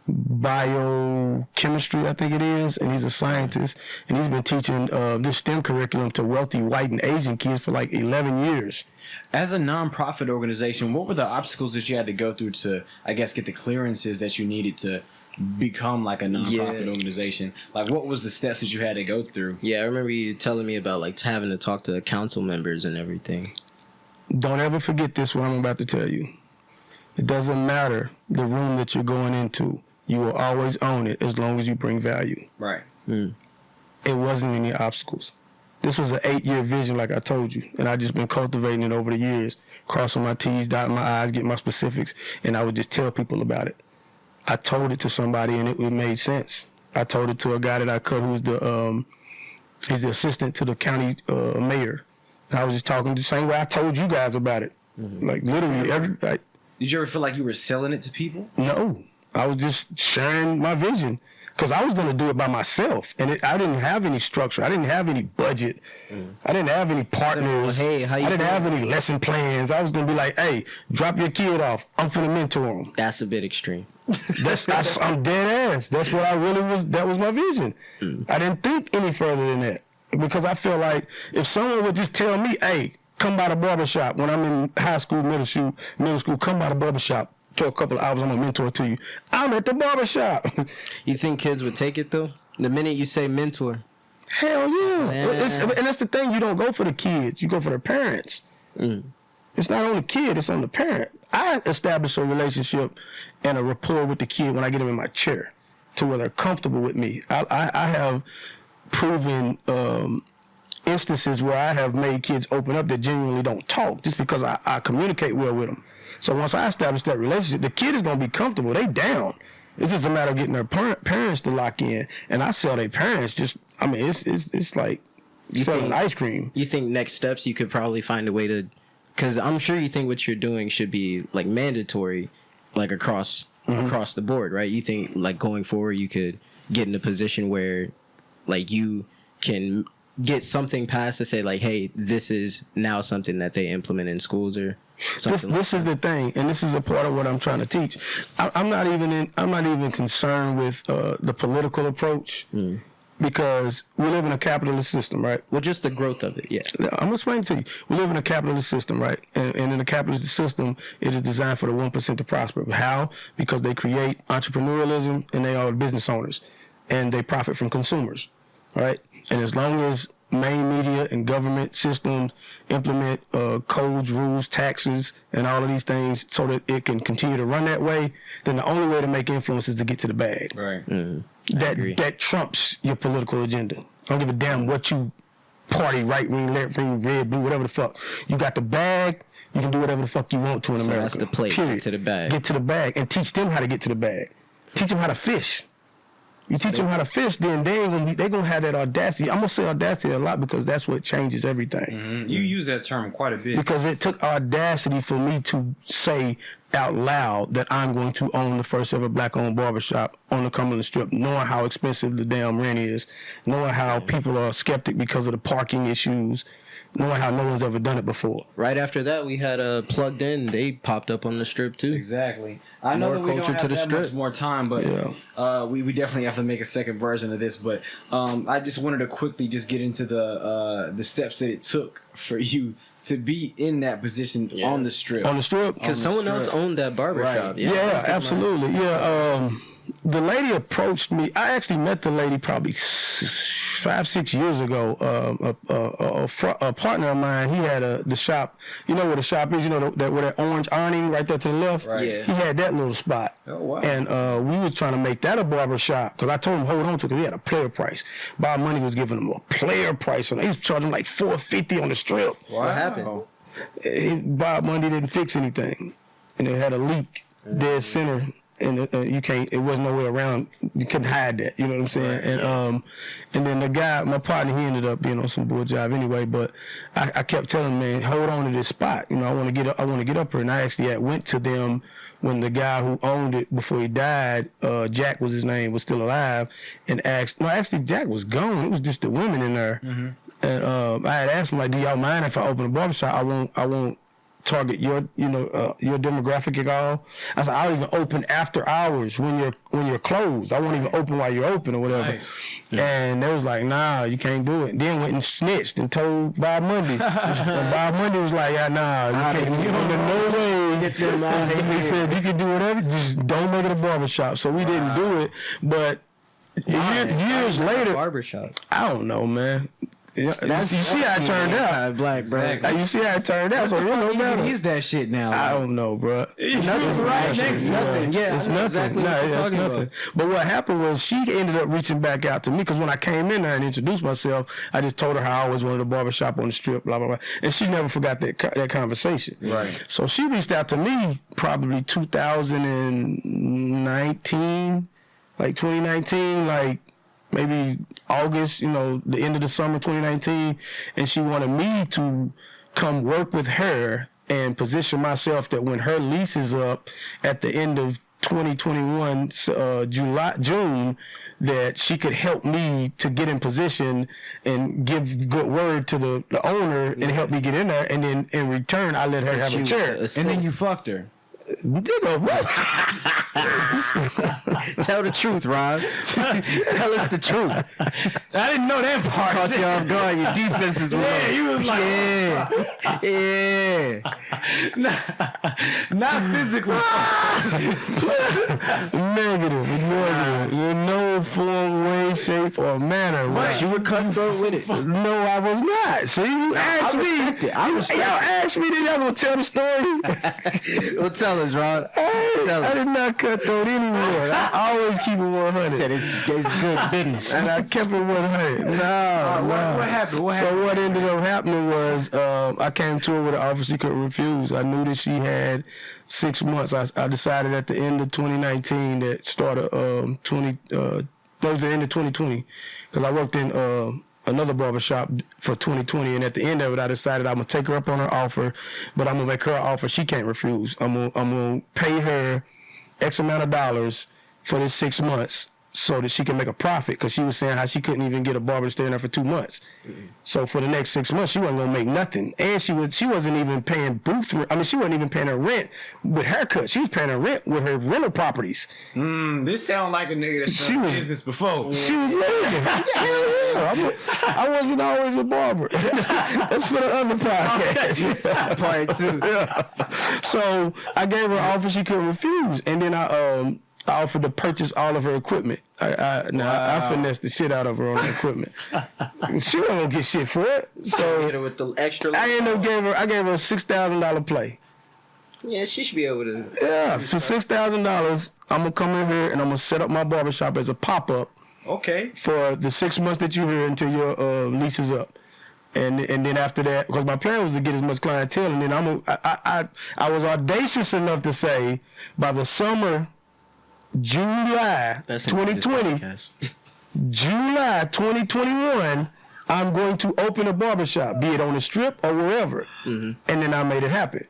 biochemistry, I think it is, and he's a scientist, and he's been teaching this STEM curriculum to wealthy white and Asian kids for like 11 years. As a nonprofit organization, what were the obstacles that you had to go through to, I guess, get the clearances that you needed to become like a nonprofit organization? Like, what was the steps that you had to go through? Yeah, I remember you telling me about like having to talk to council members and everything. Don't ever forget this, what I'm about to tell you. It doesn't matter the room that you're going into. You will always own it as long as you bring value. Right. It wasn't any obstacles. This was an 8-year vision, like I told you, and I just been cultivating it over the years, crossing my T's, dotting my I's, getting my specifics, and I would just tell people about it. I told it to somebody, and it made sense. I told it to a guy that I cut, who's he's the assistant to the county mayor. And I was just talking the same way I told you guys about it. Like literally Did you ever feel like you were selling it to people? No, I was just sharing my vision. Because I was going to do it by myself, and I didn't have any structure. I didn't have any budget. I didn't have any partners. Hey, how you I didn't doing? have any lesson plans. I was going to be like, hey, drop your kid off. I'm finna mentor him. That's a bit extreme. I'm dead ass. That's what I really was. That was my vision. I didn't think any further than that. Because I feel like if someone would just tell me, hey, come by the barbershop when I'm in high school, middle school, come by the barbershop. For a couple of hours, I'm a mentor to you. I'm at the barbershop. You think kids would take it though? The minute you say mentor. Hell yeah. And that's the thing. You don't go for the kids. You go for the parents. It's not on the kid. It's on the parent. I establish a relationship and a rapport with the kid when I get them in my chair to where they're comfortable with me. I have proven instances where I have made kids open up that genuinely don't talk just because I communicate well with them. So once I establish that relationship, the kid is going to be comfortable. They down. It's just a matter of getting their parents to lock in. And I sell their parents it's like selling ice cream. You think next steps you could probably find a way to, because I'm sure you think what you're doing should be like mandatory, like across the board, right? You think like going forward you could get in a position where like you can get something passed to say like, hey, this is now something that they implement in schools or something. This is the thing, and this is a part of what I'm trying to teach. I'm not even concerned with the political approach because we live in a capitalist system, right? Well, just the growth of it, yeah. I'm gonna explain to you. We live in a capitalist system, right? And in a capitalist system, it is designed for the 1% to prosper. How? Because they create entrepreneurialism and they are business owners, and they profit from consumers, right? And as long as main media and government systems implement codes, rules, taxes, and all of these things so that it can continue to run that way, then the only way to make influence is to get to the bag. Right. That trumps your political agenda. I don't give a damn what you party, right wing, left wing, red, blue, whatever the fuck. You got the bag, you can do whatever the fuck you want to in America. That's the play. Period. Get to the bag. Get to the bag and teach them how to get to the bag. Teach them how to fish. You teach them how to fish, then they're gonna have that audacity. I'm gonna say audacity a lot because that's what changes everything. You use that term quite a bit. Because it took audacity for me to say out loud that I'm going to own the first ever black-owned barbershop on the Cumberland Strip, knowing how expensive the damn rent is, knowing how people are skeptic because of the parking issues, knowing how no one's ever done it before. Right after that, we had Plugged In. They popped up on the Strip too. Exactly. I know that we don't have that much more time, but we definitely have to make a second version of this. But I just wanted to quickly just get into the steps that it took for you to be in that position on the Strip. On the Strip? Because someone else owned that barbershop. Right. Yeah, absolutely. Yeah. The lady approached me. I actually met the lady probably 5-6 years ago. A partner of mine, he had the shop. You know where the shop is? You know where that orange awning right there to the left? Right. Yeah. He had that little spot. Oh, wow. And we was trying to make that a barber shop because I told him hold on to it because he had a player price. Bob Money was giving him a player price. And he was charging like $450 on the Strip. Wow. What happened? Bob Money didn't fix anything. And it had a leak dead center. and you can't. It wasn't no way around. You couldn't hide that. You know what I'm saying? Right, And then the guy, my partner, he ended up being on some bull job anyway. But I kept telling him, man, hold on to this spot. You know, I want to get up. I want to get up here. And I actually went to them when the guy who owned it before he died, Jack was his name, was still alive, and asked. No, actually, Jack was gone. It was just the women in there. Mm-hmm. And I had asked him, like, do y'all mind if I open a barbershop? I won't target your your demographic at all. I said, I'll even open after hours when you're closed. I won't even open while you're open or whatever. Nice. Yeah. And they was like, nah, you can't do it. Then went and snitched and told Bob Mundy. And Bob Mundy was like, yeah, nah, you can't. No way. Get them out. He said, you can do whatever, just don't make it a barbershop. So we didn't do it. But years later, barbershop. I don't know, man. You see how it turned out. Black, exactly. You see how it turned out. So you know better. Is that shit now? Like, I don't know, bro. Nothing's right next to nothing. Yeah, it's nothing. Exactly it's nothing. But what happened was she ended up reaching back out to me because when I came in there and introduced myself, I just told her how I always wanted a barbershop on the strip, blah blah blah, and she never forgot that conversation. Right. So she reached out to me probably 2019, like 2019, like. Maybe August, the end of the summer 2019, and she wanted me to come work with her and position myself that when her lease is up at the end of 2021, June, that she could help me to get in position and give good word to the owner and help me get in there, and then in return, I let her have a chair. And then you fucked her. Nigga, what? Tell the truth, Ron. Tell us the truth. I didn't know that part. Caught you off guard. Your defenses were yeah, he was like, yeah. Not physically. Negative. In no form, way, shape, or manner. But you were cutthroat with it. No, I was not. See, you asked me. Y'all asked me, then y'all gonna tell the story? Well, tell us, Ron. I did not cut throat anywhere. I always keep it 100. Said it's good business. And I kept it 100. No. What happened? So what ended up happening was I came to her with an offer she couldn't refuse. I knew that she had 6 months. I decided at the end of 2019 that started that was the end of 2020 because I worked in another barbershop for 2020, and at the end of it, I decided I'm gonna take her up on her offer, but I'm gonna make her an offer she can't refuse. I'm gonna pay her X amount of dollars for this 6 months so that she can make a profit, because she was saying how she couldn't even get a barber to stay in there for 2 months. Mm-hmm. So for the next 6 months, she wasn't gonna make nothing, and she wasn't even paying booth rent. I mean, she wasn't even paying her rent with haircut. She was paying her rent with her rental properties. This sound like a nigga that's done business before. She was leaving. I wasn't always a barber. That's for the other podcast. Part 2. Yeah. So I gave her an offer she couldn't refuse, and then I offered to purchase all of her equipment. I finessed the shit out of her on her equipment. She wasn't gonna get shit for it. So hit her with the extra. I gave her a $6,000 play. Yeah, she should be able to. Yeah, for $6,000, I'm gonna come in here and I'm gonna set up my barbershop as a pop-up. Okay. For the 6 months that you're here until your lease is up. And then after that, because my plan was to get as much clientele, and then I was audacious enough to say by the summer, July 2021, I'm going to open a barbershop, be it on the strip or wherever. Mm-hmm. And then I made it happen.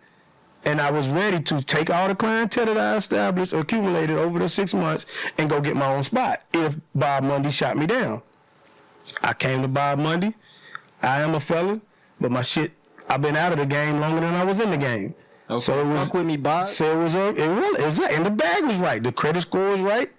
And I was ready to take all the clientele that I established, accumulated over the 6 months, and go get my own spot if Bob Mundy shot me down. I came to Bob Mundy. I am a felon, but my shit, I've been out of the game longer than I was in the game. Okay. So it was, fuck with me, Bob. So it was and the bag was right. The credit score was right.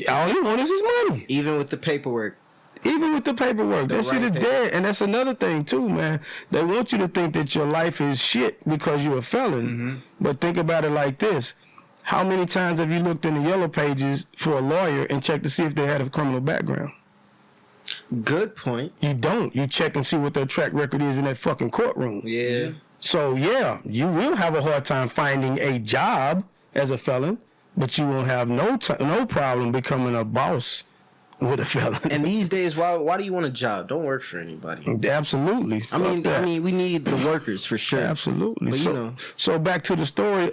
All he wanted is his money. Even with the paperwork. That shit is dead. And that's another thing too, man. They want you to think that your life is shit because you're a felon. Mm-hmm. But think about it like this. How many times have you looked in the yellow pages for a lawyer and checked to see if they had a criminal background? Good point. You don't. You check and see what their track record is in that fucking courtroom. Yeah. So, yeah, you will have a hard time finding a job as a felon, but you won't have no problem becoming a boss with a felon. And these days, why do you want a job? Don't work for anybody. Absolutely. I mean, we need the workers for sure. Absolutely. But, so back to the story.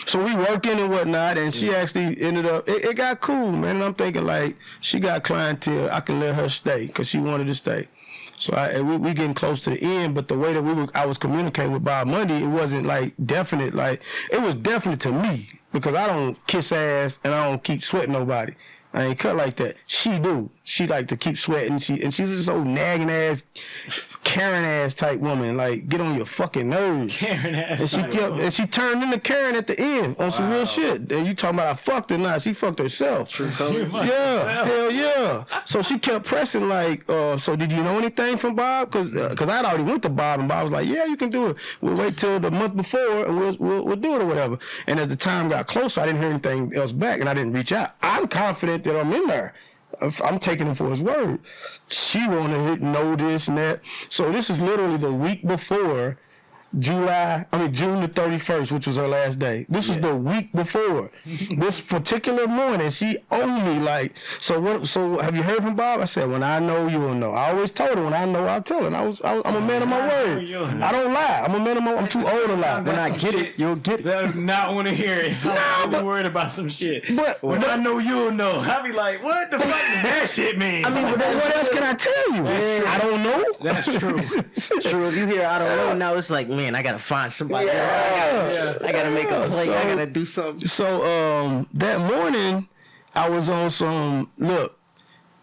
So we working and whatnot, and she actually ended up. It got cool, man. And I'm thinking like she got clientele. I can let her stay because she wanted to stay. So we getting close to the end, but the way that I was communicating with Bob Monday, it wasn't like definite. Like it was definite to me because I don't kiss ass and I don't keep sweating nobody. I ain't cut like that. She do. She like to keep sweating. She's this old nagging ass, Karen ass type woman. Like get on your fucking nerves. Karen ass. And she turned into Karen at the end on some real shit. And you talking about I fucked her? Nah, she fucked herself. True colors. Yeah, hell yeah. So she kept pressing like, so did you know anything from Bob? Cause I'd already went to Bob and Bob was like, yeah, you can do it. We'll wait till the month before and we'll do it or whatever. And as the time got closer, I didn't hear anything else back and I didn't reach out. I'm confident that I'm in there. I'm taking him for his word. She wanted to know this and that. So this is literally the week before June the 31st, which was her last day. This was the week before. This particular morning, she owed me like, so have you heard from Bob? I said, when I know, you'll know. I always told her, when I know, I'll tell her. And I'm a man of my word. I don't lie. I'm a man of my I'm too old to lie. When I get it, you'll get it. I do not want to hear it. I'm worried about some shit. But when I know, you'll know. I'll be like, what the fuck does that shit mean? I mean, but then what else can I tell you? I don't know. That's true. True. If you hear I don't know, now it's like, man, I gotta find somebody. I gotta make a play. I gotta do something. So that morning, I was on some look.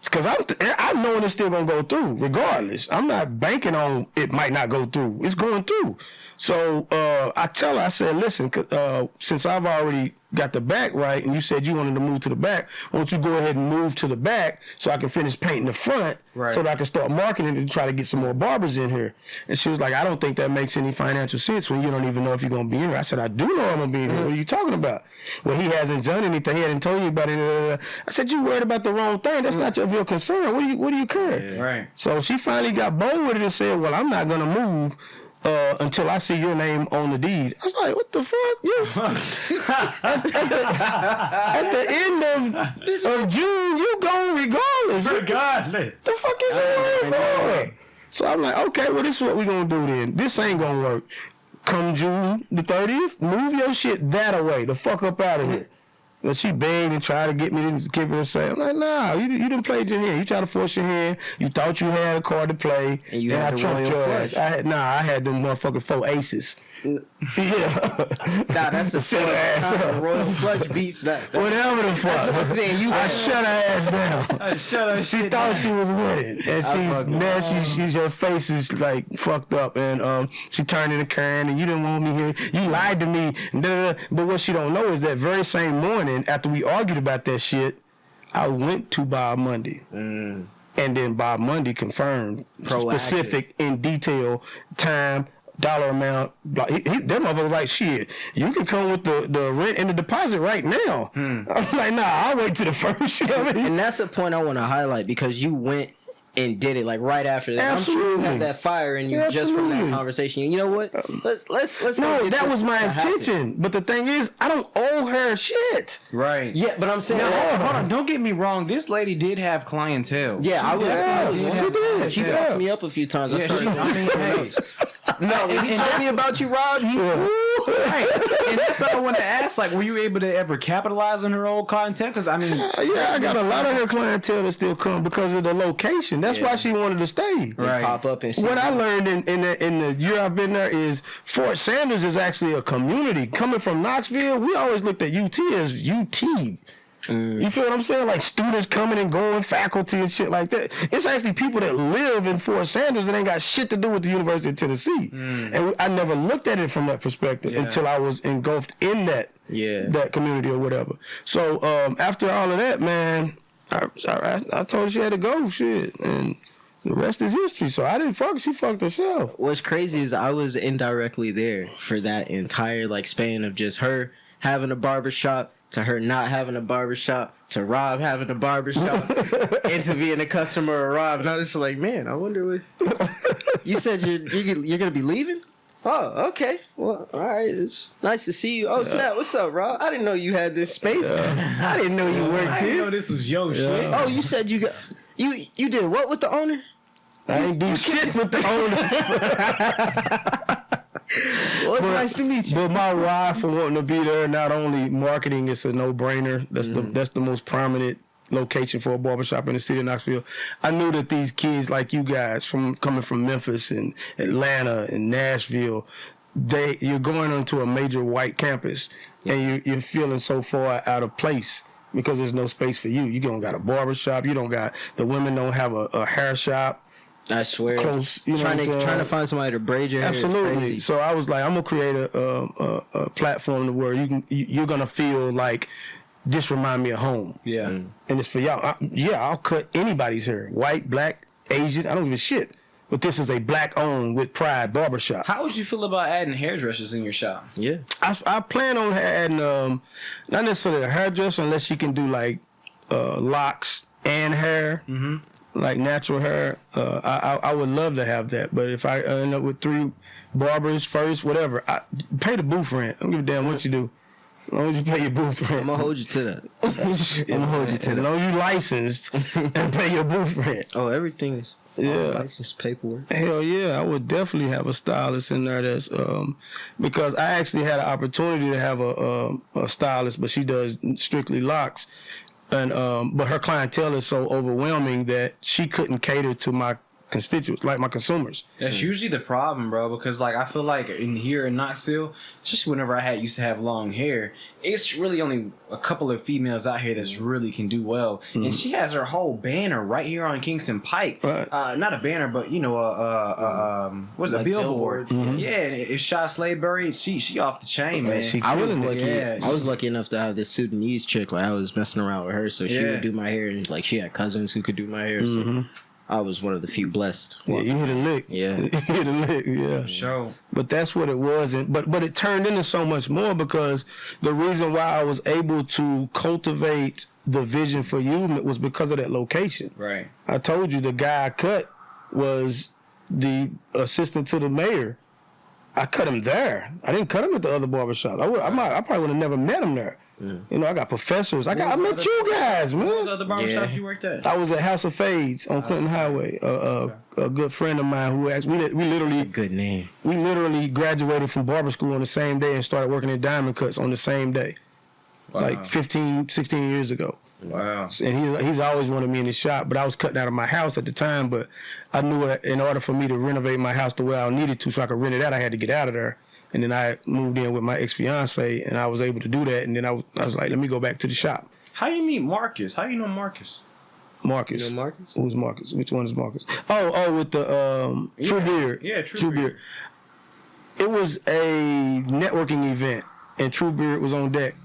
Because I'm knowing it's still gonna go through, regardless. I'm not banking on it might not go through. It's going through. So I tell her, I said, listen, since I've already got the back right, and you said you wanted to move to the back, why don't you go ahead and move to the back so I can finish painting the front, so that I can start marketing to try to get some more barbers in here. And she was like, I don't think that makes any financial sense when you don't even know if you're going to be in here. I said, I do know I'm going to be in here. What are you talking about? Well, he hasn't done anything. He hasn't told you about it. I said, you worried about the wrong thing. That's not your concern. What do you care? Yeah. Right. So she finally got bold with it and said, well, I'm not going to move until I see your name on the deed. I was like, what the fuck? At the end of June, you go regardless. Regardless. The fuck is you worried for? So I'm like, okay, well, this is what we're going to do then. This ain't going to work. Come June the 30th, move your shit that away. The fuck up out of here. But she begged and tried to get me to give her a say. I'm like, nah, you didn't play your hand. You tried to force your hand. You thought you had a card to play. And you had the royal flush. I had them motherfucking 4 aces. Yeah. Nah, that's the shut her ass up. Royal flush beats that. Whatever the fuck. I shut her ass down. She thought she was winning, and she's her face is like fucked up, and she turned into Karen, and you didn't want me here. You lied to me. But what she don't know is that very same morning after we argued about that shit, I went to Bob Monday. And then Bob Monday confirmed specific in detail time, dollar amount. That motherfucker was like, shit, you can come with the rent and the deposit right now. I'm like, nah, I'll wait till the first. You know what I mean? And that's the point I want to highlight, because you went and did it like right after that. Absolutely. I'm sure you had that fire in you just from that conversation. You know what? Let's no, that was my intention. But the thing is, I don't owe her shit. Right. Yeah, but I'm saying, hold on. Don't get me wrong. This lady did have clientele. Yeah, she did. She fucked me up a few times. No, when he told me about you, Rob, right. And that's what I want to ask. Like, were you able to ever capitalize on her old content? Because I mean, I got a lot of her clientele that still come because of the location. That's why she wanted to stay. Right. Pop up and see. What I learned in the year I've been there is Fort Sanders is actually a community. Coming from Knoxville, we always looked at UT as UT. You feel what I'm saying? Like students coming and going, faculty and shit like that. It's actually people that live in Fort Sanders that ain't got shit to do with the University of Tennessee. And I never looked at it from that perspective until I was engulfed in that community or whatever. So after all of that, man, I told her she had to go, shit, and the rest is history. So I didn't fuck her. She fucked herself. What's crazy is I was indirectly there for that entire like span of just her having a barbershop, to her not having a barbershop, to Rob having a barbershop, and to being a customer of Rob. And I was just like, man, I wonder what... You said you're going to be leaving? Oh, okay. Well, all right. It's nice to see you. Oh, snap. What's up, Rob? I didn't know you had this space. I didn't know you worked here. I didn't know this was your shit. Oh, you said you got... You did what with the owner? I ain't do shit with the owner. Well, it's Nice to meet you. But my why for wanting to be there, not only marketing, it's a no-brainer. That's the most prominent location for a barbershop in the city of Knoxville. I knew that these kids like you guys coming from Memphis and Atlanta and Nashville, you're going onto a major white campus and you're feeling so far out of place because there's no space for you. You don't got a barbershop. The women don't have a hair shop. I swear. Close, trying to find somebody to braid your hair. Absolutely. So I was like, I'm gonna create a platform where you're gonna feel like this remind me of home. Yeah. And it's for y'all. I'll cut anybody's hair, white, black, Asian. I don't give a shit. But this is a black-owned with pride barbershop. How would you feel about adding hairdressers in your shop? Yeah. I plan on adding not necessarily a hairdresser unless you can do like locks and hair. Like natural hair. I would love to have that. But if I end up with 3 barbers first, whatever, pay the booth rent. I don't give a damn what you do. As long as you pay your booth rent. I'm gonna hold you to that. I'm gonna hold you to that. As long as you licensed and pay your booth rent. Oh, everything is license paperwork. Hell yeah, I would definitely have a stylist in there that's because I actually had an opportunity to have a stylist, but she does strictly locks. And but her clientele is so overwhelming that she couldn't cater to my constituents, like my consumers. That's usually the problem, bro, because like I feel like here in Knoxville, especially whenever I used to have long hair, it's really only a couple of females out here that's really can do well. And she has her whole banner right here on Kingston Pike. Right. Not a banner, but what's Like a billboard? Yeah, and it's Shot Slayberry. She off the chain, man. She I was killing it. lucky. Yeah. I was lucky enough to have this Sudanese chick. Like I was messing around with her, so she Yeah. would do my hair, and like she had cousins who could do my hair. So I was one of the few blessed. Yeah, you hit a lick. Yeah. You hit a lick, yeah. Show. But that's what it was, but it turned into so much more because the reason why I was able to cultivate the vision for you was because of that location. Right. I told you the guy I cut was the assistant to the mayor. I cut him there. I didn't cut him at the other barbershop. I probably would have never met him there. You know, I got professors. I met you guys, man. What was the other barbershop you worked at? I was at House of Fades on Clinton Highway. A good friend of mine who actually we literally Good name. we literally graduated from barber school on the same day and started working at Diamond Cuts on the same day, like 15, 16 years ago. Wow. And he's always wanted me in his shop, but I was cutting out of my house at the time. But I knew in order for me to renovate my house the way I needed to, so I could rent it out, I had to get out of there. And then I moved in with my ex-fiance, and I was able to do that. And then I was like, let me go back to the shop. How you meet Marcus? How you know Marcus? Marcus. You know Marcus? Who's Marcus? Which one is Marcus? Oh, with the True Beard. Yeah, True Beard. It was a networking event, and True Beard was on deck.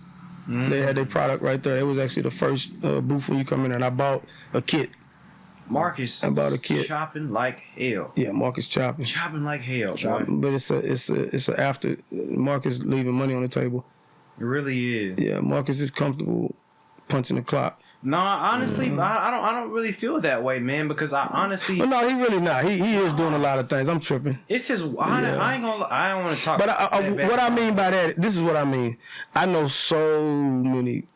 They had their product right there. It was actually the first booth when you come in there, and I bought a kit. Marcus. About a kid. Chopping like hell. Yeah, Marcus chopping. Chopping like hell, boy. But it's a after Marcus leaving money on the table. It really is. Yeah, Marcus is comfortable punching the clock. No, honestly, I don't really feel that way, man. Because I honestly, But no, he really not. He is doing a lot of things. I'm tripping. it's his. I ain't gonna. I don't want to talk. But bad what I about mean by that, this is what I mean. I know so many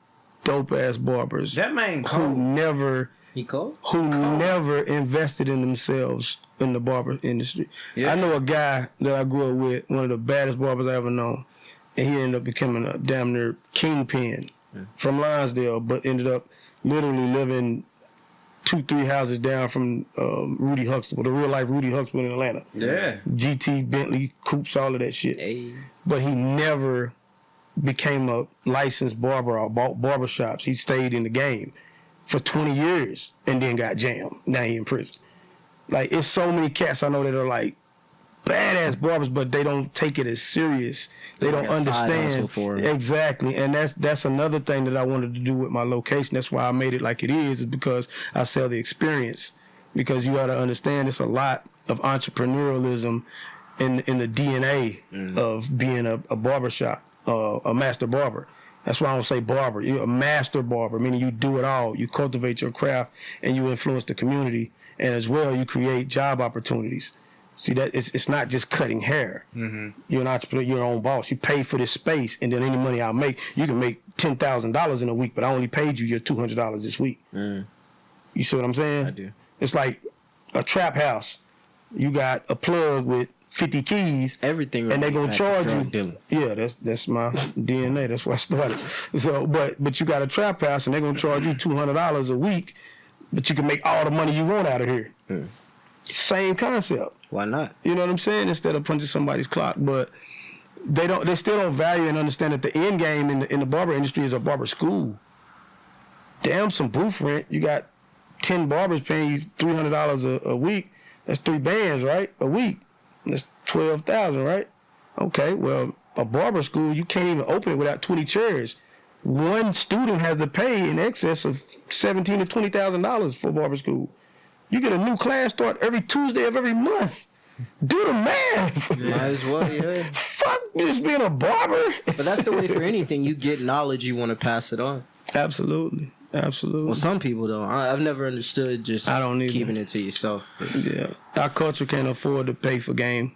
dope ass barbers that man who cold. never He cold? never invested in themselves in the barber industry. Yeah. I know a guy that I grew up with, one of the baddest barbers I ever known, and he ended up becoming a damn near kingpin from Lonsdale, but ended up literally living 2-3 houses down from Rudy Huxtable, the real life Rudy Huxtable in Atlanta. Yeah. GT, Bentley, Coops, all of that shit. Hey. But he never became a licensed barber or bought barbershops. He stayed in the game for 20 years and then got jammed. Now he in prison. Like, it's so many cats I know that are like badass barbers, but they don't take it as serious. They don't Like a side hustle understand. for 'em. Exactly. And that's another thing that I wanted to do with my location. That's why I made it like it is because I sell the experience. Because you got to understand it's a lot of entrepreneurialism in the DNA of being a barbershop, a master barber. That's why I don't say barber. You're a master barber, meaning you do it all. You cultivate your craft and you influence the community. And as well, you create job opportunities. See, that it's not just cutting hair. You're an entrepreneur. You're your own boss. You pay for this space, and then any money I make, you can make $10,000 in a week, but I only paid you your $200 this week. You see what I'm saying? I do. It's like a trap house. You got a plug with 50 keys. Everything. And they gonna charge you. Dealing. Yeah, that's my DNA. That's where I started. So, but you got a trap house, and they're gonna charge you $200 a week, but you can make all the money you want out of here. Same concept. Why not? You know what I'm saying? Instead of punching somebody's clock, but they still don't value and understand that the end game in the barber industry is a barber school. Damn, some booth rent. You got 10 barbers paying you $300 a week. That's 3 bands, right? A week. That's 12,000, right? Okay, well, a barber school, you can't even open it without 20 chairs. One student has to pay in excess of $17,000 to $20,000 for barber school. You get a new class start every Tuesday of every month. Do the math. Might as well, yeah. Fuck just being a barber. But that's the way for anything. You get knowledge, you want to pass it on. Absolutely. Well, some people don't. I've never understood just keeping it to yourself. Yeah, our culture can't afford to pay for game.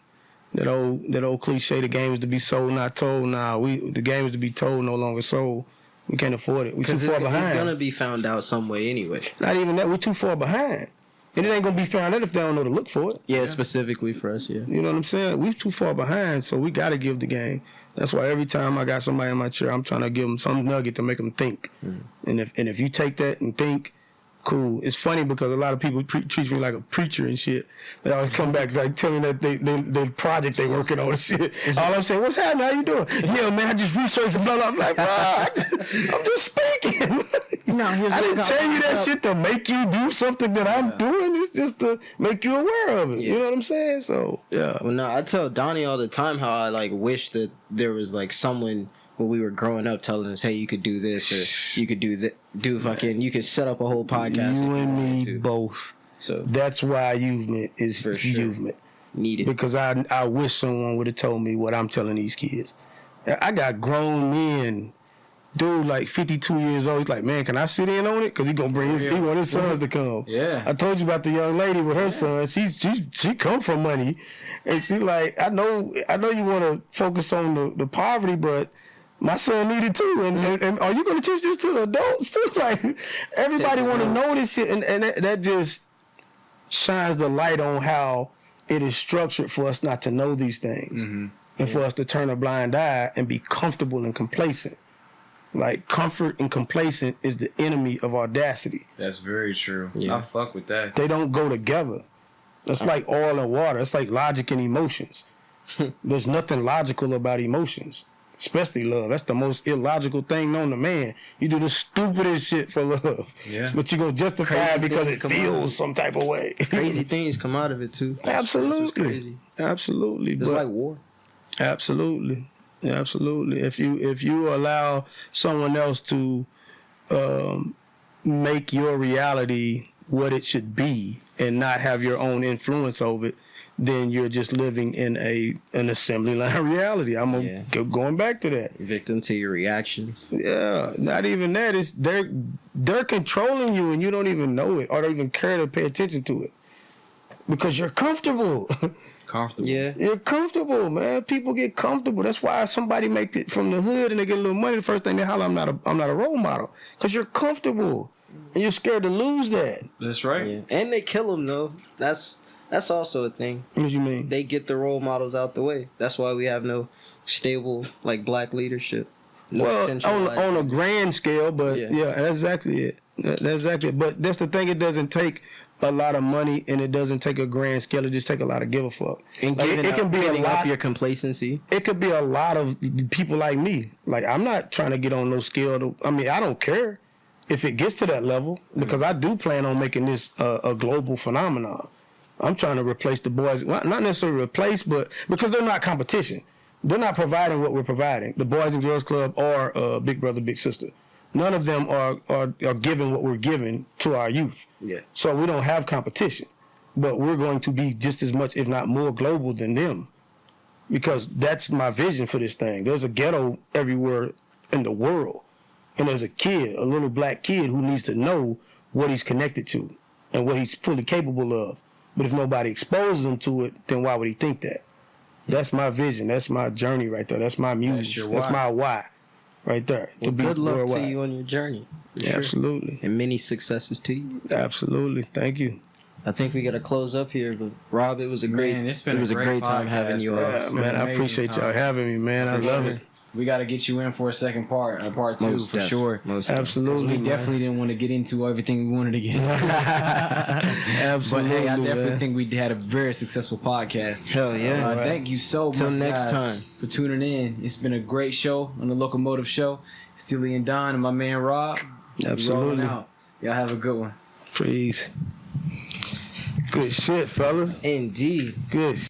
That old cliche, the game is to be sold, not told. Nah, the game is to be told, no longer sold. We can't afford it. We're too far behind. It's gonna be found out some way anyway. Not even that. We're too far behind. And it ain't gonna be found out if they don't know to look for it. Yeah, specifically for us, yeah. You know what I'm saying? We're too far behind, so we gotta give the game. That's why every time I got somebody in my chair, I'm trying to give them some nugget to make them think. And if you take that and think, cool. It's funny because a lot of people treat me like a preacher and shit. They always come back like tell me that they project they working on and shit. All I'm saying, what's happening? How you doing? Yeah, man, I just researched and blah blah. I'm like, I'm just speaking. I didn't tell you that shit to make you do something that I'm doing. It's just to make you aware of it. Yeah. You know what I'm saying? So yeah. Well, no, I tell Donnie all the time how I like wish that there was like someone when we were growing up telling us, hey, you could do this or you could do that, you could set up a whole podcast. You and me both. So that's why Youthment is for sure. Youthment. Needed. Because I wish someone would have told me what I'm telling these kids. I got grown men, dude like 52 years old. He's like, man, can I sit in on it? Because he want his sons to come. Yeah. I told you about the young lady with her son. She come from money. And she like, I know you want to focus on the poverty, but my son needed too, and are you going to teach this to the adults too? Like, everybody want to know this shit, and that just shines the light on how it is structured for us not to know these things, and for us to turn a blind eye and be comfortable and complacent. Like, comfort and complacent is the enemy of audacity. That's very true. Yeah. I fuck with that. They don't go together. It's like oil and water. It's like logic and emotions. There's nothing logical about emotions. Especially love. That's the most illogical thing known to man. You do the stupidest shit for love. Yeah. But you go justify it because it feels some type of way. Crazy things come out of it too. Absolutely. Crazy. Absolutely. It's like war. Absolutely. Absolutely. If you allow someone else to make your reality what it should be and not have your own influence over it, then you're just living in an assembly line reality. I'm going back to that. Victim to your reactions. Yeah, not even that. It's they're controlling you and you don't even know it or don't even care to pay attention to it because you're comfortable. Yeah, you're comfortable, man. People get comfortable. That's why somebody makes it from the hood and they get a little money. The first thing they holler, I'm not a role model because you're comfortable and you're scared to lose that. That's right. Yeah. And they kill them though. That's also a thing. What you mean? They get the role models out the way. That's why we have no stable like black leadership. No on a grand scale, but yeah, that's exactly it. That's exactly it. But that's the thing. It doesn't take a lot of money, and it doesn't take a grand scale. It just take a lot of give a fuck. And like, it can be a lot of your complacency. It could be a lot of people like me. Like I'm not trying to get on no scale. I don't care if it gets to that level because I do plan on making this a global phenomenon. I'm trying to replace the boys. Well, not necessarily replace, but because they're not competition. They're not providing what we're providing. The Boys and Girls Club or Big Brother, Big Sister. None of them are giving what we're giving to our youth. Yeah. So we don't have competition. But we're going to be just as much, if not more, global than them. Because that's my vision for this thing. There's a ghetto everywhere in the world. And there's a little black kid who needs to know what he's connected to and what he's fully capable of. But if nobody exposes him to it, then why would he think that? That's my vision. That's my journey right there. That's my muse. That's my why right there. Well, good luck to you on your journey. Absolutely. Sure. And many successes to you. Absolutely. Thank you. I think we got to close up here. But Rob, it was a great. Man, it's been it was a great time podcast, having you bro. on. It's been Man, an I amazing appreciate y'all time. having me, man. I love it. We got to get you in for a second part, part two Most for def- sure. Most def- Absolutely, We definitely didn't want to get into everything we wanted to get. Absolutely, But hey, I definitely man. think we had a very successful podcast. Hell yeah. Right. Thank you so Till much, next guys, time. for tuning in. It's been a great show on the Locomotive Show. Steely and Don and my man Rob. We rolling Absolutely. out. Y'all have a good one. Please. Good shit, fellas. Indeed. Good